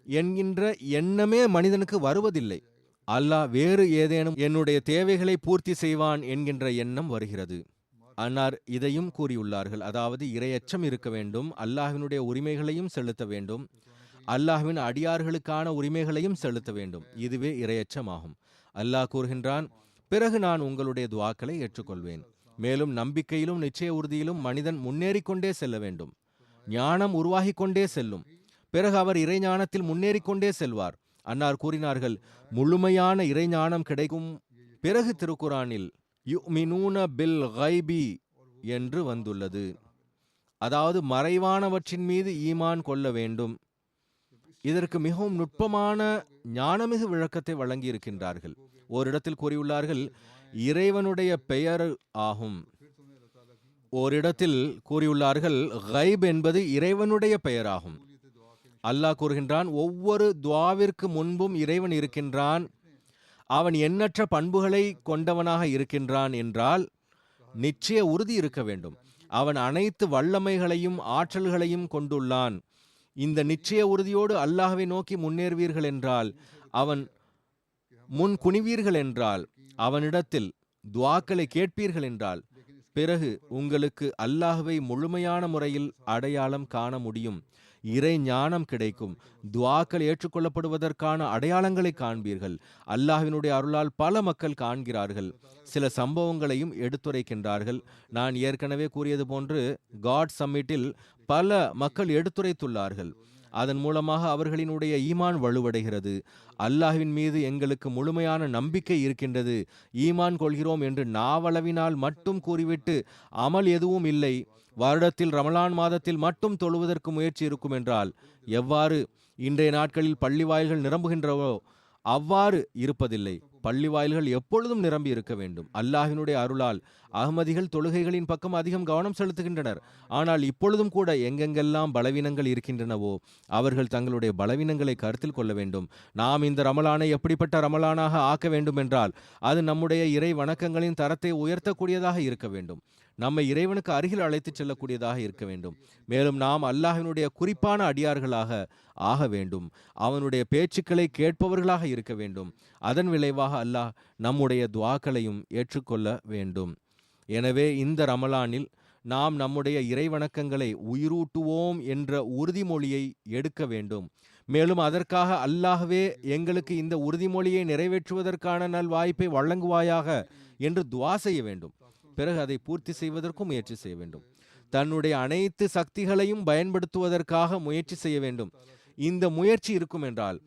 என்கின்ற எண்ணமே மனிதனுக்கு வருவதில்லை. அல்லாஹ் வேறு ஏதேனும் என்னுடைய தேவைகளை பூர்த்தி செய்வான் என்கின்ற எண்ணம் வருகிறது. அன்னார் இதையும் கூறியுள்ளார்கள், அதாவது இறையச்சம் இருக்க வேண்டும், அல்லாஹ்வினுடைய உரிமைகளையும் செலுத்த வேண்டும், அல்லாஹ்வின் அடியார்களுக்கான உரிமைகளையும் செலுத்த வேண்டும். இதுவே இறையச்சமாகும். அல்லாஹ் கூறுகின்றான், பிறகு நான் உங்களுடைய துஆக்களை ஏற்றுக்கொள்வேன். மேலும் நம்பிக்கையிலும் நிச்சய உறுதியிலும் மனிதன் முன்னேறிக்கொண்டே செல்ல வேண்டும். ஞானம் உருவாகிக் கொண்டே செல்லும். பிறகு அவர் இறை ஞானத்தில் முன்னேறிக்கொண்டே செல்வார். அன்னார் கூறினார்கள், முழுமையான இறை ஞானம் கிடைக்கும். பிறகு திருக்குரானில் யுமினூன பில் கைபி என்று வந்துள்ளது, அதாவது மறைவானவற்றின் மீது ஈமான் கொள்ள வேண்டும். இதற்கு மிகவும் நுட்பமான ஞானமிகு விளக்கத்தை வழங்கி இருக்கின்றார்கள். ஓரிடத்தில் கூறியுள்ளார்கள், இறைவனுடைய பெயர் ஆகும். ஓரிடத்தில் கூறியுள்ளார்கள், கைப் என்பது இறைவனுடைய பெயராகும். அல்லாஹ் கூறுகின்றான், ஒவ்வொரு துஆவிற்கு முன்பும் இறைவன் இருக்கின்றான். அவன் எண்ணற்ற பண்புகளை கொண்டவனாக இருக்கின்றான் என்றால் நிச்சய உறுதி இருக்க வேண்டும். அவன் அனைத்து வல்லமைகளையும் ஆற்றல்களையும் கொண்டுள்ளான். இந்த நிச்சய உறுதியோடு அல்லாஹ்வை நோக்கி முன்னேறுவீர்கள் என்றால், அவன் முன் குனிவீர்கள் என்றால், அவனிடத்தில் துஆக்களை கேட்பீர்கள் என்றால், பிறகு உங்களுக்கு அல்லாஹ்வை முழுமையான முறையில் அடையாளம் காண முடியும். இறை ஞானம் கிடைக்கும். துஆக்கள் ஏற்றுக்கொள்ளப்படுவதற்கான அடையாளங்களை காண்பீர்கள். அல்லாஹ்வினுடைய அருளால் பல மக்கள் காண்கிறார்கள். சில சம்பவங்களையும் எடுத்துரைக்கின்றார்கள். நான் ஏற்கனவே கூறியது போன்று காட் சம்மிட்டில் பல மக்கள் எடுத்துரைத்துள்ளார்கள். அதன் மூலமாக அவர்களினுடைய ஈமான் வலுவடைகிறது. அல்லாஹ்வின் மீது எங்களுக்கு முழுமையான நம்பிக்கை இருக்கின்றது, ஈமான் கொள்கிறோம் என்று நாவளவினால் மட்டும் கூறிவிட்டு அமல் எதுவும் இல்லை, வருடத்தில் ரமலான் மாதத்தில் மட்டும் தொழுவதற்கு முயற்சி இருக்கும் என்றால் எவ்வாறு இன்றைய நாட்களில் பள்ளி வாயில்கள் நிரம்புகின்றவோ அவ்வாறு இருப்பதில்லை. பள்ளி வாயில்கள் எப்பொழுதும் நிரம்பி இருக்க வேண்டும். அல்லாஹ்வினுடைய அருளால் அகமதிகள் தொழுகைகளின் பக்கம் அதிகம் கவனம் செலுத்துகின்றனர். ஆனால் இப்பொழுதும் கூட எங்கெங்கெல்லாம் பலவீனங்கள் இருக்கின்றனவோ அவர்கள் தங்களுடைய பலவீனங்களை கருத்தில் கொள்ள வேண்டும். நாம் இந்த ரமலானை எப்படிப்பட்ட ரமலானாக ஆக்க வேண்டும் என்றால் அது நம்முடைய இறை வணக்கங்களின் தரத்தை உயர்த்தக்கூடியதாக இருக்க வேண்டும். நம்மை இறைவனுக்கு அருகில் அழைத்துச் செல்லக்கூடியதாக இருக்க வேண்டும். மேலும் நாம் அல்லாஹ்வினுடைய குறிப்பான அடியார்களாக ஆக வேண்டும். அவனுடைய பேச்சுக்களை கேட்பவர்களாக இருக்க வேண்டும். அதன் விளைவாக அல்லாஹ் நம்முடைய துஆக்களையும் ஏற்றுக்கொள்ள வேண்டும். எனவே இந்த ரமலானில் நாம் நம்முடைய இறை வணக்கங்களை உயிரூட்டுவோம் என்ற உறுதிமொழியை எடுக்க வேண்டும். மேலும் அதற்காக அல்லாஹ்வே எங்களுக்கு இந்த உறுதிமொழியை நிறைவேற்றுவதற்கான நல் வாய்ப்பை வழங்குவாயாக என்று துஆ செய்ய வேண்டும். பிறகு அதை பூர்த்தி செய்வதற்கும் முயற்சி செய்ய வேண்டும். தன்னுடைய அனைத்து சக்திகளையும் பயன்படுத்துவதற்காக முயற்சி செய்ய வேண்டும். இந்த முயற்சி இருக்கும் என்றால்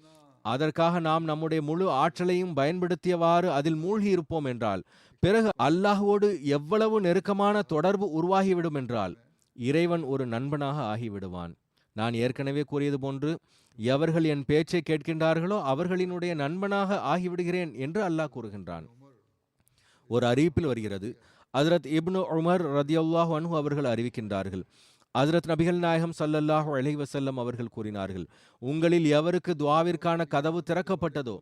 அதற்காக நாம் நம்முடைய முழு ஆற்றலையும் பயன்படுத்தியவாறு அதில் மூழ்கி இருப்போம் என்றால், பிறகு அல்லாஹ்வோடு எவ்வளவு நெருக்கமான தொடர்பு உருவாகிவிடும் என்றால் இறைவன் ஒரு நண்பனாக ஆகிவிடுவான். நான் ஏற்கனவே கூறியது போன்று, எவர்கள் என் பேச்சை கேட்கின்றார்களோ அவர்களினுடைய நண்பனாக ஆகிவிடுகிறேன் என்று அல்லாஹ் கூறுகின்றான். ஒரு அறிவிப்பில் வருகிறது, ஹஜ்ரத் இப்னு உமர் ரதியல்லாஹு அன்ஹு அவர்கள் அறிவிக்கின்றார்கள், ஹஜ்ரத் நபிகள் நாயகம் ஸல்லல்லாஹு அலைஹி வஸல்லம் அவர்கள் கூறினார்கள், உங்களில் எவருக்கு துஆவிற்கான கதவு திறக்கப்பட்டதோ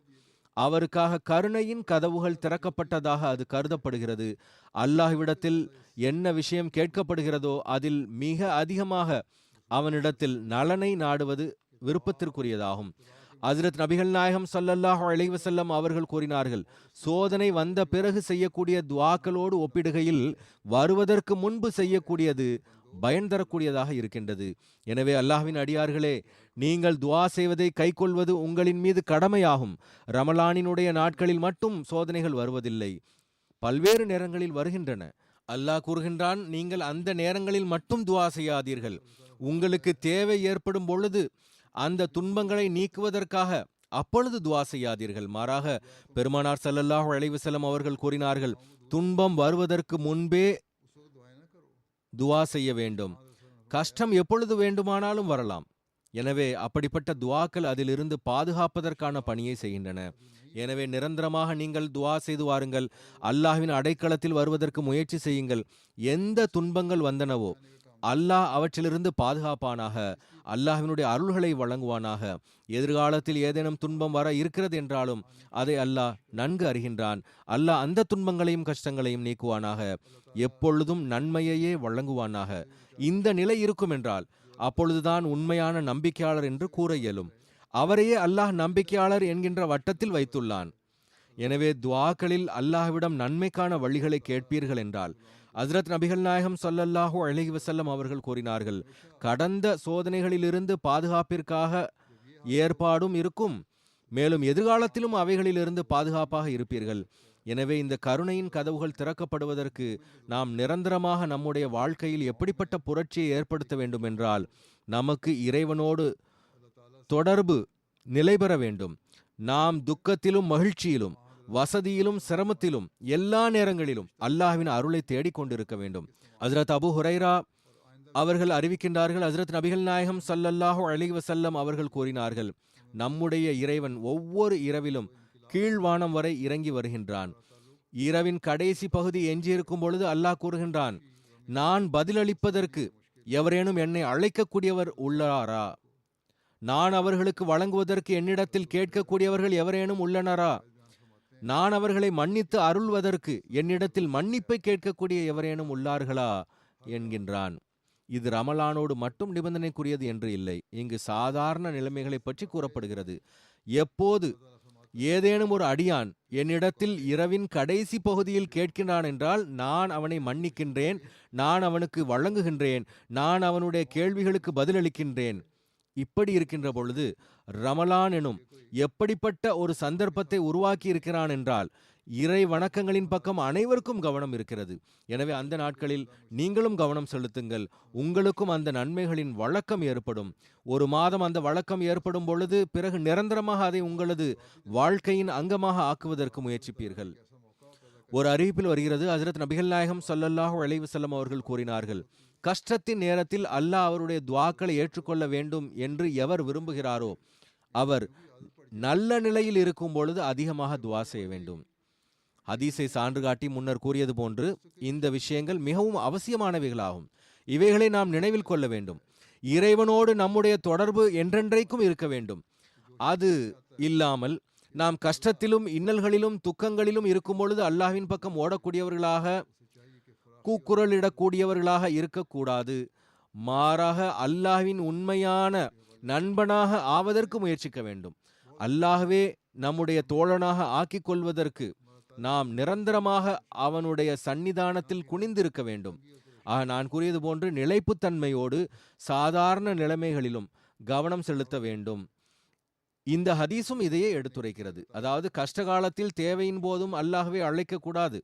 அவருக்காக கருணையின் கதவுகள் திறக்கப்பட்டதாக அது கருதப்படுகிறது. அல்லாஹ்விடத்தில் என்ன விஷயம் கேட்கப்படுகிறதோ அதில் மிக அதிகமாக அவனிடத்தில் நலனை நாடுவது விருப்பத்திற்குரியதாகும். ஹஜ்ரத் நபிகள் நாயகம் ஸல்லல்லாஹு அலைஹி வஸல்லம் அவர்கள் கூறினார்கள், சோதனை வந்த பிறகு செய்யக்கூடிய துஆக்களோடு ஒப்பிடுகையில் வருவதற்கு முன்பு செய்யக்கூடியது பயன் தரக்கூடியதாக இருக்கின்றது. எனவே அல்லாஹ்வின் அடியார்களே, நீங்கள் துஆ செய்வதை கைக்கொள்வது உங்களின் மீது கடமையாகும். ரமலானினுடைய நாட்களில் மட்டும் சோதனைகள் வருவதில்லை, பல்வேறு நேரங்களில் வருகின்றன. அல்லாஹ் கூறுகின்றான், நீங்கள் அந்த நேரங்களில் மட்டும் துஆ செய்யாதீர்கள். உங்களுக்கு தேவை ஏற்படும் பொழுது அந்த துன்பங்களை நீக்குவதற்காக அப்பொழுது துஆ செய்யாதீர்கள். மாறாக பெருமானார் ஸல்லல்லாஹு அலைஹி வஸல்லம் அவர்கள் கூறினார்கள், துன்பம் வருவதற்கு முன்பே துஆ செய்ய வேண்டும். கஷ்டம் எப்பொழுது வேண்டுமானாலும் வரலாம். எனவே அப்படிப்பட்ட துஆக்கள் அதிலிருந்து பாதுகாப்பதற்கான பணியை செய்கின்றன. எனவே நிரந்தரமாக நீங்கள் துஆ செய்து வாருங்கள். அல்லாஹ்வின் அடைக்கலத்தில் வருவதற்கு முயற்சி செய்யுங்கள். எந்த துன்பங்கள் வந்தனவோ அல்லாஹ் அவற்றிலிருந்து பாதுகாப்பானாக, அல்லாஹ்வினுடைய அருள்களை வழங்குவானாக. எதிர்காலத்தில் ஏதேனும் துன்பம் வர இருக்கிறது என்றாலும் அதை அல்லாஹ் நன்கு அறிகின்றான். அல்லாஹ் அந்த துன்பங்களையும் கஷ்டங்களையும் நீக்குவானாக, எப்பொழுதும் நன்மையையே வழங்குவானாக. இந்த நிலை இருக்கும் என்றால் அப்பொழுதுதான் உண்மையான நம்பிக்கையாளர் என்று கூற இயலும். அவரையே அல்லாஹ் நம்பிக்கையாளர் என்கின்ற வட்டத்தில் வைத்துள்ளான். எனவே துஆக்களில் அல்லாஹ்விடம் நன்மைக்கான வழிகளை கேட்பீர்கள் என்றால், ஹஜ்ரத் நபிகள் நாயகம் ஸல்லல்லாஹு அலைஹி வஸல்லம் அவர்கள் கூறினார்கள், கடந்த சோதனைகளிலிருந்து பாதுகாப்பிற்காக ஏற்பாடும் இருக்கும், மேலும் எதிர்காலத்திலும் அவைகளிலிருந்து பாதுகாப்பாக இருப்பீர்கள். எனவே இந்த கருணையின் கதவுகள் திறக்கப்படுவதற்கு நாம் நிரந்தரமாக நம்முடைய வாழ்க்கையில் எப்படிப்பட்ட புரட்சியை ஏற்படுத்த வேண்டும் என்றால், நமக்கு இறைவனோடு தொடர்பு நிலை பெற வேண்டும். நாம் துக்கத்திலும் மகிழ்ச்சியிலும் வசதியிலும் சிரமத்திலும் எல்லா நேரங்களிலும் அல்லாஹ்வின் அருளை தேடிக்கொண்டிருக்க வேண்டும். ஹஜ்ரத் அபூ ஹுரைரா அவர்கள் அறிவிக்கின்றார்கள், ஹஜ்ரத் நபிகள் நாயகம் ஸல்லல்லாஹு அலைஹி வஸல்லம் அவர்கள் கூறினார்கள், நம்முடைய இறைவன் ஒவ்வொரு இரவிலும் கீழ்வானம் வரை இறங்கி வருகின்றான். இரவின் கடைசி பகுதி எஞ்சியிருக்கும் பொழுது அல்லாஹ் கூறுகின்றான், நான் பதிலளிப்பதற்கு எவரேனும் என்னை அழைக்கக்கூடியவர் உள்ளாரா? நான் அவர்களுக்கு வழங்குவதற்கு என்னிடத்தில் கேட்கக்கூடியவர்கள் எவரேனும் உள்ளனரா? நான் அவர்களை மன்னித்து அருள்வதற்கு என்னிடத்தில் மன்னிப்பை கேட்கக்கூடிய எவரேனும் உள்ளார்களா என்கின்றான். இது ரமலானோடு மட்டும் நிபந்தனைக்குரியது என்று இல்லை. இங்கு சாதாரண நிலைமைகளை பற்றி கூறப்படுகிறது. எப்போது ஏதேனும் ஒரு அடியான் என்னிடத்தில் இரவின் கடைசி பகுதியில் கேட்கின்றான் என்றால் நான் அவனை மன்னிக்கின்றேன், நான் அவனுக்கு வழங்குகின்றேன், நான் அவனுடைய கேள்விகளுக்கு பதிலளிக்கின்றேன். இப்படி இருக்கின்ற பொழுது ரமலான் எனும் எப்படிப்பட்ட ஒரு சந்தர்ப்பத்தை உருவாக்கி இருக்கிறான் என்றால், இறை வணக்கங்களின் பக்கம் அனைவருக்கும் கவனம் இருக்கிறது. எனவே அந்த நாட்களில் நீங்களும் கவனம் செலுத்துங்கள். உங்களுக்கும் அந்த நன்மைகளின் வழக்கம் ஏற்படும். ஒரு மாதம் அந்த வழக்கம் ஏற்படும் பொழுது பிறகு நிரந்தரமாக அதை உங்களது வாழ்க்கையின் அங்கமாக ஆக்குவதற்கு முயற்சிப்பீர்கள். ஒரு அறிவிப்பில் வருகிறது, ஹஜ்ரத் நபிகள் நாயகம் ஸல்லல்லாஹு அலைஹி வஸல்லம் அவர்கள் கூறினார்கள், கஷ்டத்தின் நேரத்தில் அல்லாஹ் அவருடைய துஆக்களை ஏற்றுக்கொள்ள வேண்டும் என்று எவர் விரும்புகிறாரோ அவர் நல்ல நிலையில் இருக்கும் பொழுது அதிகமாக துஆ செய்ய வேண்டும். ஹதீஸை சான்று காட்டி முன்னர் கூறியது போன்று இந்த விஷயங்கள் மிகவும் அவசியமானவைகளாகும். இவைகளை நாம் நினைவில் கொள்ள வேண்டும். இறைவனோடு நம்முடைய தொடர்பு என்றென்றைக்கும் இருக்க வேண்டும். அது இல்லாமல் நாம் கஷ்டத்திலும் இன்னல்களிலும் துக்கங்களிலும் இருக்கும் பொழுது அல்லாஹ்வின் பக்கம் ஓடக்கூடியவர்களாக, கூக்குரலிடக்கூடியவர்களாக இருக்கக்கூடாது. மாறாக அல்லாஹ்வின் உண்மையான நண்பனாக ஆவதற்கு முயற்சிக்க வேண்டும். அல்லாஹ்வே நம்முடைய தோழனாக ஆக்கிக் கொள்வதற்கு நாம் நிரந்தரமாக அவனுடைய சன்னிதானத்தில் குனிந்திருக்க வேண்டும். நான் கூறியது போன்று நிலைப்புத்தன்மையோடு சாதாரண நிலைமைகளிலும் கவனம் செலுத்த வேண்டும். இந்த ஹதீஸும் இதையே எடுத்துரைக்கிறது. அதாவது கஷ்டகாலத்தில் தேவையின் போதும் அல்லாஹ்வை அழைக்கக்கூடாது,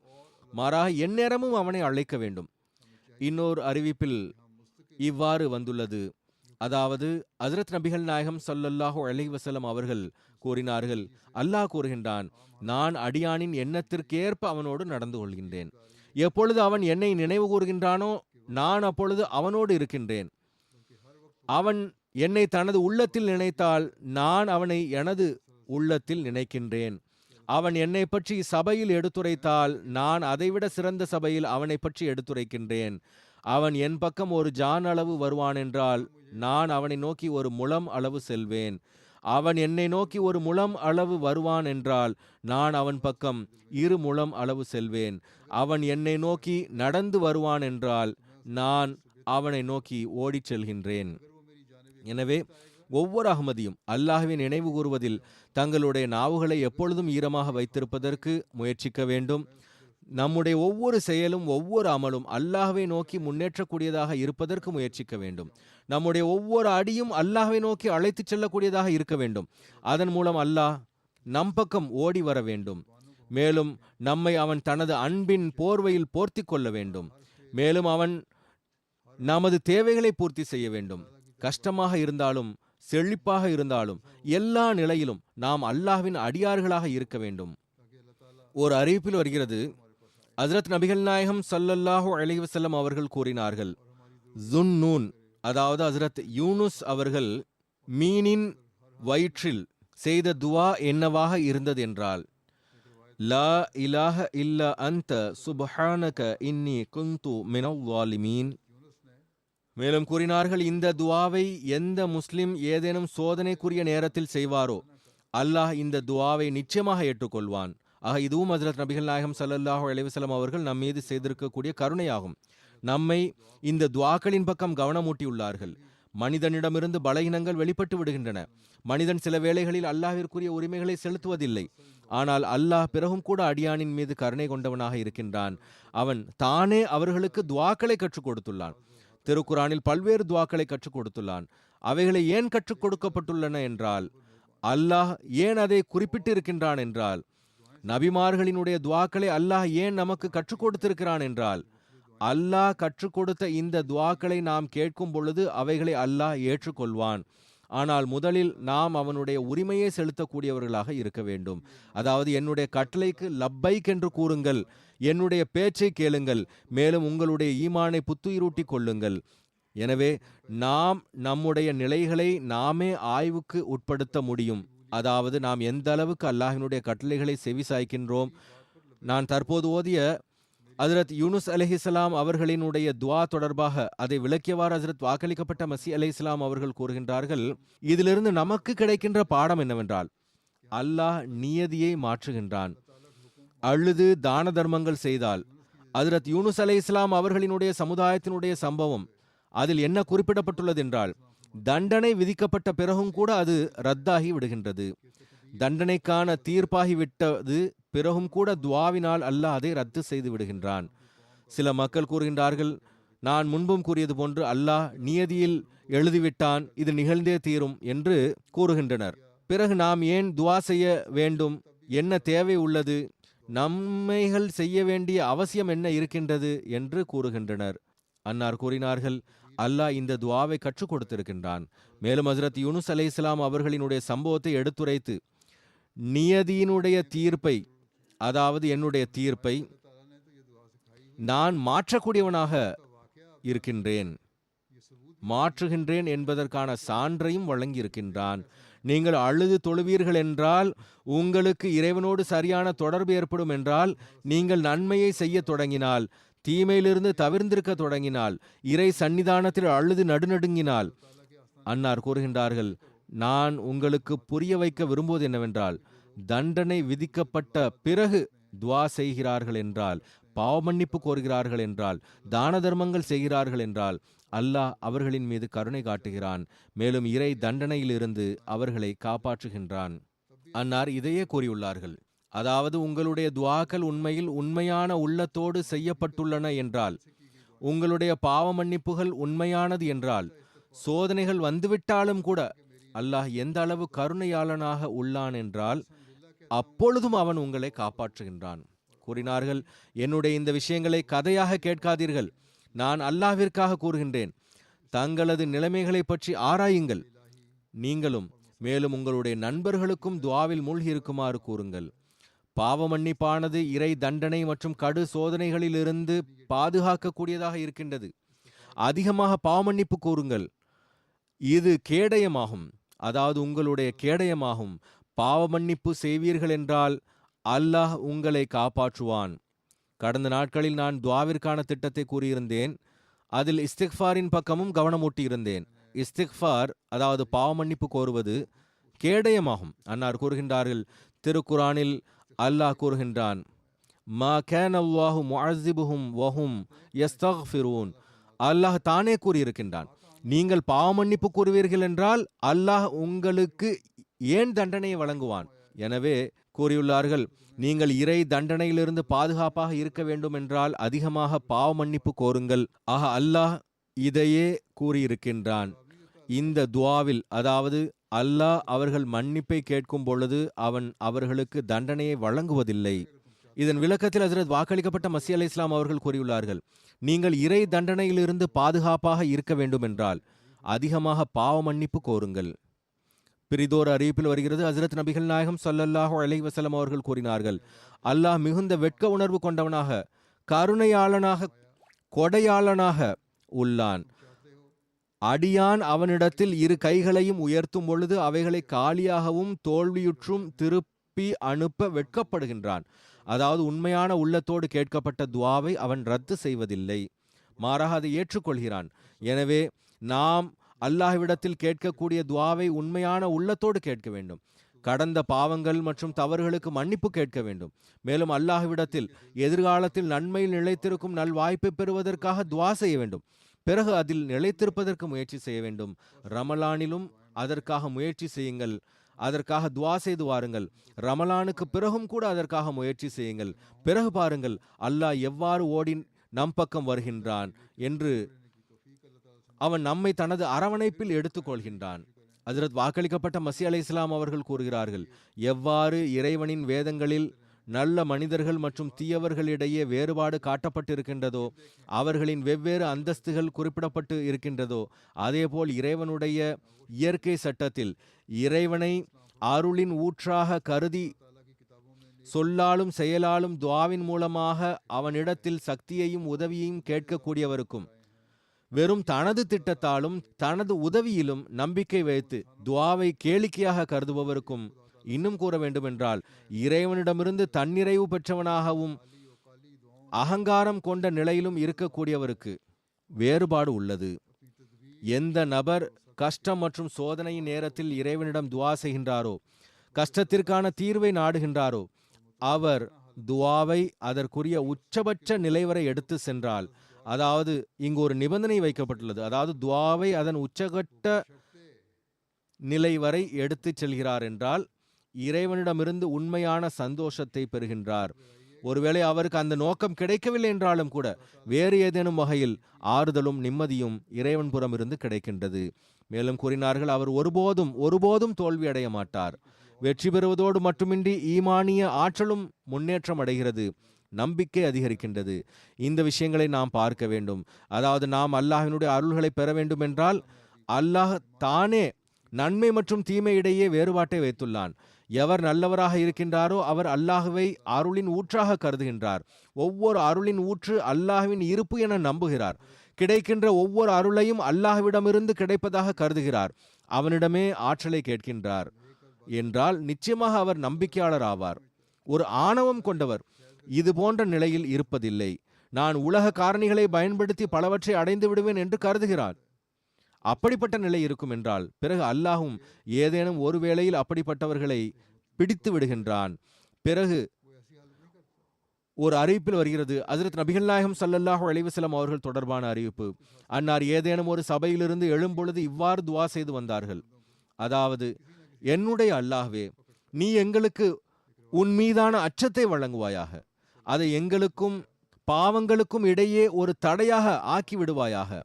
மாறாக எந்நேரமும் அவனை அழைக்க வேண்டும். இன்னொரு அறிவிப்பில் இவ்வாறு வந்துள்ளது, அதாவது ஹஜ்ரத் நபிகள் நாயகம் ஸல்லல்லாஹு அலைஹி வஸல்லம் அவர்கள் கூறினார்கள், அல்லாஹ் கூறுகின்றான், நான் அடியானின் எண்ணத்திற்கேற்ப அவனோடு நடந்து கொள்கின்றேன். எப்பொழுது அவன் என்னை நினைவு கூறுகின்றானோ நான் அப்பொழுது அவனோடு இருக்கின்றேன். அவன் என்னை தனது உள்ளத்தில் நினைத்தால் நான் அவனை எனது உள்ளத்தில் நினைக்கின்றேன். அவன் என்னை பற்றி சபையில் எடுத்துரைத்தால் நான் அதைவிட சிறந்த சபையில் அவனை பற்றி எடுத்துரைக்கின்றேன். அவன் என் பக்கம் ஒரு ஜான் அளவு வருவானென்றால் நான் அவனை நோக்கி ஒரு முழம் அளவு செல்வேன். அவன் என்னை நோக்கி ஒரு முழம் அளவு வருவான் என்றால் நான் அவன் பக்கம் 2 முழம் அளவு செல்வேன். அவன் என்னை நோக்கி நடந்து வருவான் என்றால் நான் அவனை நோக்கி ஓடிச் செல்கின்றேன். எனவே ஒவ்வொரு அகமதியும் அல்லாஹ்வை நினைவு கூறுவதில் தங்களுடைய நாவுகளை எப்பொழுதும் ஈரமாக வைத்திருப்பதற்கு முயற்சிக்க வேண்டும். நம்முடைய ஒவ்வொரு செயலும் ஒவ்வொரு அமலும் அல்லாஹ்வை நோக்கி முன்னேற்றக்கூடியதாக இருப்பதற்கு முயற்சிக்க வேண்டும். நம்முடைய ஒவ்வொரு அடியும் அல்லாஹ்வை நோக்கி அழைத்துச் செல்லக்கூடியதாக இருக்க வேண்டும். அதன் மூலம் அல்லாஹ் நம் பக்கம் ஓடி வர வேண்டும். மேலும் நம்மை அவன் தனது அன்பின் போர்வையில் போர்த்தி கொள்ள வேண்டும். மேலும் அவன் நமது தேவைகளை பூர்த்தி செய்ய வேண்டும். கஷ்டமாக இருந்தாலும் செழிப்பாக இருந்தாலும் எல்லா நிலையிலும் நாம் அல்லாஹ்வின் அடியார்களாக இருக்க வேண்டும். ஒரு அறிவிப்பில் வருகிறது, ஹஜ்ரத் நபிகள் நாயகம் ஸல்லல்லாஹு அலைஹி வஸல்லம் அவர்கள் கூறினார்கள், ஜுன்னூன் அதாவது ஹஜ்ரத் யூனுஸ் அவர்கள் மீனின் வயிற்றில் செய்த துவா என்னவாக இருந்தது என்றால், லா இலாஹ இல்ல அன்த சுப்ஹானக இன்னி குந்து மினல் ஸாலிமீன். மேலும் கூறினார்கள், இந்த துவாவை எந்த முஸ்லிம் ஏதேனும் சோதனைக்குரிய நேரத்தில் செய்வாரோ அல்லாஹ் இந்த துவாவை நிச்சயமாக ஏற்றுக்கொள்வான். ஆக இதுவும் ஹஜ்ரத் நபிகள் நாயகம் ஸல்லல்லாஹு அலைஹி வஸல்லம் அவர்கள் நம் மீது செய்திருக்கக்கூடிய கருணையாகும். நம்மை இந்த துவாக்களின் பக்கம் கவனமூட்டியுள்ளார்கள். மனிதனிடமிருந்து பலகீனங்கள் வெளிப்பட்டு விடுகின்றன. மனிதன் சில வேளைகளில் அல்லாஹ்விற்குரிய உரிமைகளை செலுத்துவதில்லை. ஆனால் அல்லாஹ் பிறகும் கூட அடியானின் மீது கருணை கொண்டவனாக இருக்கின்றான். அவன் தானே அவர்களுக்கு துவாக்களை கற்றுக் கொடுத்துள்ளான். திருக்குரானில் பல்வேறு துவாக்களை கற்றுக் கொடுத்துள்ளான். அவைகளை ஏன் கற்றுக் கொடுக்கப்பட்டுள்ளன என்றால், அல்லாஹ் ஏன் அதை குறிப்பிட்டு இருக்கின்றான் என்றால், நபிமார்களினுடைய துவாக்களை அல்லாஹ் ஏன் நமக்கு கற்றுக் கொடுத்திருக்கிறான் என்றால், அல்லாஹ் கற்றுக் கொடுத்த இந்த துவாக்களை நாம் கேட்கும் பொழுது அவைகளை அல்லாஹ் ஏற்றுக்கொள்வான். ஆனால் முதலில் நாம் அவனுடைய உரிமையை செலுத்தக்கூடியவர்களாக இருக்க வேண்டும். அதாவது என்னுடைய கட்டளைக்கு லப்பைக் என்று கூறுங்கள், என்னுடைய பேச்சை கேளுங்கள், மேலும் உங்களுடைய ஈமானை புத்துயிரூட்டி கொள்ளுங்கள். எனவே நாம் நம்முடைய நிலைகளை நாமே ஆய்வுக்கு உட்படுத்த முடியும். அதாவது நாம் எந்த அளவுக்கு அல்லாஹ்வினுடைய கட்டளைகளை செவி சாய்க்கின்றோம். நான் தற்போது ஓதிய ஹஜ்ரத் யூனுஸ் அலைஹிஸ்ஸலாம் அவர்களினுடைய துவா தொடர்பாக அதை விளக்கியவாறு ஹஜ்ரத் வாக்களிக்கப்பட்ட மஸீஹ் அலைஹிஸ்ஸலாம் அவர்கள் கூறுகின்றார்கள், இதிலிருந்து நமக்கு கிடைக்கின்ற பாடம் என்னவென்றால், அல்லாஹ் நியதியை மாற்றுகின்றான். அழுது தான தர்மங்கள் செய்தால், ஹஜ்ரத் யூனுஸ் அலைஹிஸ்ஸலாம் அவர்களினுடைய சமுதாயத்தினுடைய சம்பவம் அதில் என்ன குறிப்பிடப்பட்டுள்ளது என்றால், தண்டனை விதிக்கப்பட்ட பிறகும் கூட அது ரத்தாகி விடுகின்றது. தண்டனைக்கான தீர்ப்பாகி விட்டது பிறகும் கூட துவாவினால் அல்லாஹ் அதை ரத்து செய்து விடுகின்றான். சில மக்கள் கூறுகின்றார்கள், நான் முன்பும் கூறியது போன்று அல்லாஹ் நியதியில் எழுதிவிட்டான், இது நிகழ்ந்தே தீரும் என்று கூறுகின்றனர். பிறகு நாம் ஏன் துவா செய்ய வேண்டும், என்ன தேவை உள்ளது, நம்மைகள் செய்ய வேண்டிய அவசியம் என்ன இருக்கின்றது என்று கூறுகின்றனர். அன்னார் கூறினார்கள், அல்லாஹ் இந்த துவாவை கற்றுக் கொடுத்திருக்கின்றான். மேலும் ஹஜ்ரத் யூனுஸ் அலைஹிஸ்ஸலாம் அவர்களினுடைய சம்பவத்தை எடுத்துரைத்து, நியதியினுடைய தீர்ப்பை, அதாவது என்னுடைய தீர்ப்பை நான் மாற்றக்கூடியவனாக இருக்கின்றேன், மாற்றுகின்றேன் என்பதற்கான சான்றையும் வழங்கியிருக்கின்றான். நீங்கள் அழுது தொழுவீர்கள் என்றால், உங்களுக்கு இறைவனோடு சரியான தொடர்பு ஏற்படும் என்றால், நீங்கள் நன்மையை செய்ய தொடங்கினால், தீமையிலிருந்து தவிர்ந்திருக்க தொடங்கினால், இறை சன்னிதானத்தில் அழுது நடுநடுங்கினால், அன்னார் கூறுகின்றார்கள், நான் உங்களுக்கு புரிய வைக்க விரும்புவது என்னவென்றால், தண்டனை விதிக்கப்பட்ட பிறகு துவா செய்கிறார்கள் என்றால், பாவமன்னிப்பு கோருகிறார்கள் என்றால், தான தர்மங்கள் செய்கிறார்கள் என்றால், அல்லாஹ் அவர்களின் மீது கருணை காட்டுகிறான். மேலும் இறை தண்டனையிலிருந்து அவர்களை காப்பாற்றுகின்றான். அன்னார் இதையே கூறியுள்ளார்கள். அதாவது உங்களுடைய துவாக்கள் உண்மையில் உண்மையான உள்ளத்தோடு செய்யப்பட்டுள்ளன என்றால், உங்களுடைய பாவ மன்னிப்புகள் உண்மையானது என்றால், சோதனைகள் வந்துவிட்டாலும் கூட அல்லாஹ் எந்த அளவு கருணையாளனாக உள்ளான் என்றால், அப்பொழுதும் அவன் உங்களை காப்பாற்றுகின்றான். கூறினார்கள், என்னுடைய இந்த விஷயங்களை கதையாக கேட்காதீர்கள், நான் அல்லாஹ்விற்காக கூறுகின்றேன். தங்களது நிலைமைகளை பற்றி ஆராயுங்கள், நீங்களும் மேலும் உங்களுடைய நண்பர்களுக்கும் துஆவில் மூழ்கி இருக்குமாறு கூறுங்கள். பாவ மன்னிப்பானது இறை தண்டனை மற்றும் கடு சோதனைகளிலிருந்து பாதுகாக்கக்கூடியதாக இருக்கின்றது. அதிகமாக பாவ மன்னிப்பு கூறுங்கள். இது கேடயமாகும், அதாவது உங்களுடைய கேடயமாகும். பாவ மன்னிப்பு செய்வீர்கள் என்றால் அல்லாஹ் உங்களை காப்பாற்றுவான். கடந்த நாட்களில் நான் துஆவிற்கான திட்டத்தை கூறியிருந்தேன். அதில் இஸ்திக்ஃபாரின் பக்கமும் கவனமூட்டியிருந்தேன். இஸ்திக்ஃபார், அதாவது பாவ மன்னிப்பு கோருவது, கேடயமாகும். அன்னார் கூறுகின்றார்கள், திருக்குரானில் அல்லாஹ் கூறுகின்றான், மா கேன் அல்லாஹு முஅஸிபுஹும் வஹும் யஸ்தக்ஃபிரூன். அல்லாஹ் தானே கூறியிருக்கின்றான், நீங்கள் பாவ மன்னிப்பு கூறுவீர்கள் என்றால் அல்லாஹ் உங்களுக்கு ஏன் தண்டனையை வழங்குவான். எனவே கூறியுள்ளார்கள், நீங்கள் இறை தண்டனையிலிருந்து பாதுகாப்பாக இருக்க வேண்டும் என்றால் அதிகமாக பாவ மன்னிப்பு கோருங்கள். ஆக அல்லாஹ் இதையே கூறியிருக்கின்றான் இந்த துஆவில். அதாவது அல்லாஹ் அவர்கள் மன்னிப்பை கேட்கும் பொழுது அவன் அவர்களுக்கு தண்டனையை வழங்குவதில்லை. இதன் விளக்கத்தில் ஹஜ்ரத் வாக்களிக்கப்பட்ட மஸீஹ் அலைஹிஸ்ஸலாம் அவர்கள் கூறியுள்ளார்கள், நீங்கள் இறை தண்டனையிலிருந்து பாதுகாப்பாக இருக்க வேண்டும் என்றால் அதிகமாக பாவ மன்னிப்பு கோருங்கள். பிரிதோர் அறிவிப்பில் வருகிறது, ஹஜ்ரத் நபிகள் நாயகம் ஸல்லல்லாஹு அலைஹி வஸல்லம் அவர்கள் கூறினார்கள், அல்லாஹ் மிகுந்த வெட்க உணர்வு கொண்டவனாக, கருணையாளனாக, கொடையாளனாக உள்ளான். அடியான் அவனிடத்தில் இரு கைகளையும் உயர்த்தும் பொழுது அவைகளை காலியாகவும் தோல்வியுற்றும் திருப்பி அனுப்ப வெட்கப்படுகின்றான். அதாவது உண்மையான உள்ளத்தோடு கேட்கப்பட்ட துஆவை அவன் ரத்து செய்வதில்லை, மாறாக அதை ஏற்றுக்கொள்கிறான். எனவே நாம் அல்லாஹ்விடத்தில் கேட்கக்கூடிய துஆவை உண்மையான உள்ளத்தோடு கேட்க வேண்டும். கடந்த பாவங்கள் மற்றும் தவறுகளுக்கு மன்னிப்பு கேட்க வேண்டும். மேலும் அல்லாஹ்விடத்தில் எதிர்காலத்தில் நன்மையில் நிலைத்திருக்கும் நல்வாய்ப்பை பெறுவதற்காக துஆ செய்ய வேண்டும். பிறகு அதில் நிலைத்திருப்பதற்கு முயற்சி செய்ய வேண்டும். ரமலானிலும் அதற்காக முயற்சி செய்யுங்கள், அதற்காக துஆ செய்து வாருங்கள். ரமலானுக்கு பிறகும் கூட அதற்காக முயற்சி செய்யுங்கள். பிறகு பாருங்கள் அல்லாஹ் எவ்வாறு ஓடி நம் பக்கம் வருகின்றான் என்று. அவன் நம்மை தனது அரவணைப்பில் எடுத்துக்கொள்கின்றான். ஹஜ்ரத் வாக்களிக்கப்பட்ட மஸீஹ் அலைஹிஸ்ஸலாம் அவர்கள் கூறுகிறார்கள், எவ்வாறு இறைவனின் வேதங்களில் நல்ல மனிதர்கள் மற்றும் தீயவர்களிடையே வேறுபாடு காட்டப்பட்டிருக்கின்றதோ, அவர்களின் வெவ்வேறு அந்தஸ்துகள் குறிப்பிடப்பட்டு இருக்கின்றதோ, அதேபோல் இறைவனுடைய இயற்கை சட்டத்தில் இறைவனை அருளின் ஊற்றாக கருதி சொல்லாலும் செயலாலும் துஆவின் மூலமாக அவனிடத்தில் சக்தியையும் உதவியையும் கேட்கக்கூடியவருக்கும், வெறும் தனது திட்டத்தாலும் தனது உதவியிலும் நம்பிக்கை வைத்து துஆவை கேளிக்கையாக கருதுபவருக்கும், இன்னும் கூற வேண்டுமென்றால் இறைவனிடமிருந்து தன்னிறைவு பெற்றவனாகவும் அகங்காரம் கொண்ட நிலையிலும் இருக்கக்கூடியவருக்கு வேறுபாடு உள்ளது. எந்த நபர் கஷ்டம் மற்றும் சோதனையின் நேரத்தில் இறைவனிடம் துஆ செய்கின்றாரோ, கஷ்டத்திற்கான தீர்வை நாடுகின்றாரோ, அவர் துஆவை அதற்குரிய உச்சபட்ச நிலை வரை எடுத்து சென்றால், அதாவது இங்கு ஒரு நிபந்தனை வைக்கப்பட்டுள்ளது, அதாவது துஆவை அதன் உச்சகட்ட நிலை வரை எடுத்துச் செல்கிறார் என்றால் இறைவனிடமிருந்து உண்மையான சந்தோஷத்தை பெறுகின்றார். ஒருவேளை அவருக்கு அந்த நோக்கம் கிடைக்கவில்லை என்றாலும் கூட வேறு ஏதேனும் வகையில் ஆறுதலும் நிம்மதியும் இறைவன் புறமிருந்து கிடைக்கின்றது. மேலும் கூறினார்கள், அவர் ஒருபோதும் தோல்வி அடைய மாட்டார். வெற்றி பெறுவதோடு மட்டுமின்றி ஈமானிய ஆற்றலும் முன்னேற்றம் அடைகிறது, நம்பிக்கை அதிகரிக்கின்றது. இந்த விஷயங்களை நாம் பார்க்க வேண்டும். அதாவது நாம் அல்லாஹ்வினுடைய அருள்களை பெற வேண்டும் என்றால் அல்லாஹ் தானே நன்மை மற்றும் தீமை இடையே வேறுபாட்டை வைத்துள்ளான். எவர் நல்லவராக இருக்கின்றாரோ அவர் அல்லாஹ்வை அருளின் ஊற்றாக கருதுகின்றார். ஒவ்வொரு அருளின் ஊற்று அல்லாஹ்வின் இருப்பு என நம்புகிறார். கிடைக்கின்ற ஒவ்வொரு அருளையும் அல்லாஹ்விடமிருந்து கிடைப்பதாக கருதுகிறார். அவனிடமே ஆற்றலை கேட்கின்றார் என்றால் நிச்சயமாக அவர் நம்பிக்கையாளர் ஆவார். ஒரு ஆணவம் கொண்டவர் இது போன்ற நிலையில் இருப்பதில்லை. நான் உலக காரணிகளை பயன்படுத்தி பலவற்றை அடைந்து விடுவேன் என்று கருதுகிறார். அப்படிப்பட்ட நிலை இருக்கும் என்றால் பிறகு அல்லாஹும் ஏதேனும் ஒரு வேளையில் அப்படிப்பட்டவர்களை பிடித்து விடுகின்றான். பிறகு ஒரு அறிவிப்பில் வருகிறது, ஹஜ்ரத் நபிகள் நாயகம் ஸல்லல்லாஹு அலைஹி வஸல்லம் அவர்கள் தொடர்பான அறிவிப்பு. அன்னார் ஏதேனும் ஒரு சபையிலிருந்து எழும்பொழுது இவ்வாறு துஆ செய்து வந்தார்கள், அதாவது, என்னுடைய அல்லாஹ்வே, நீ எங்களுக்கு உன் மீதான அச்சத்தை வழங்குவாயாக, அதை எங்களுக்கும் பாவங்களுக்கும் இடையே ஒரு தடையாக ஆக்கி விடுவாயாக.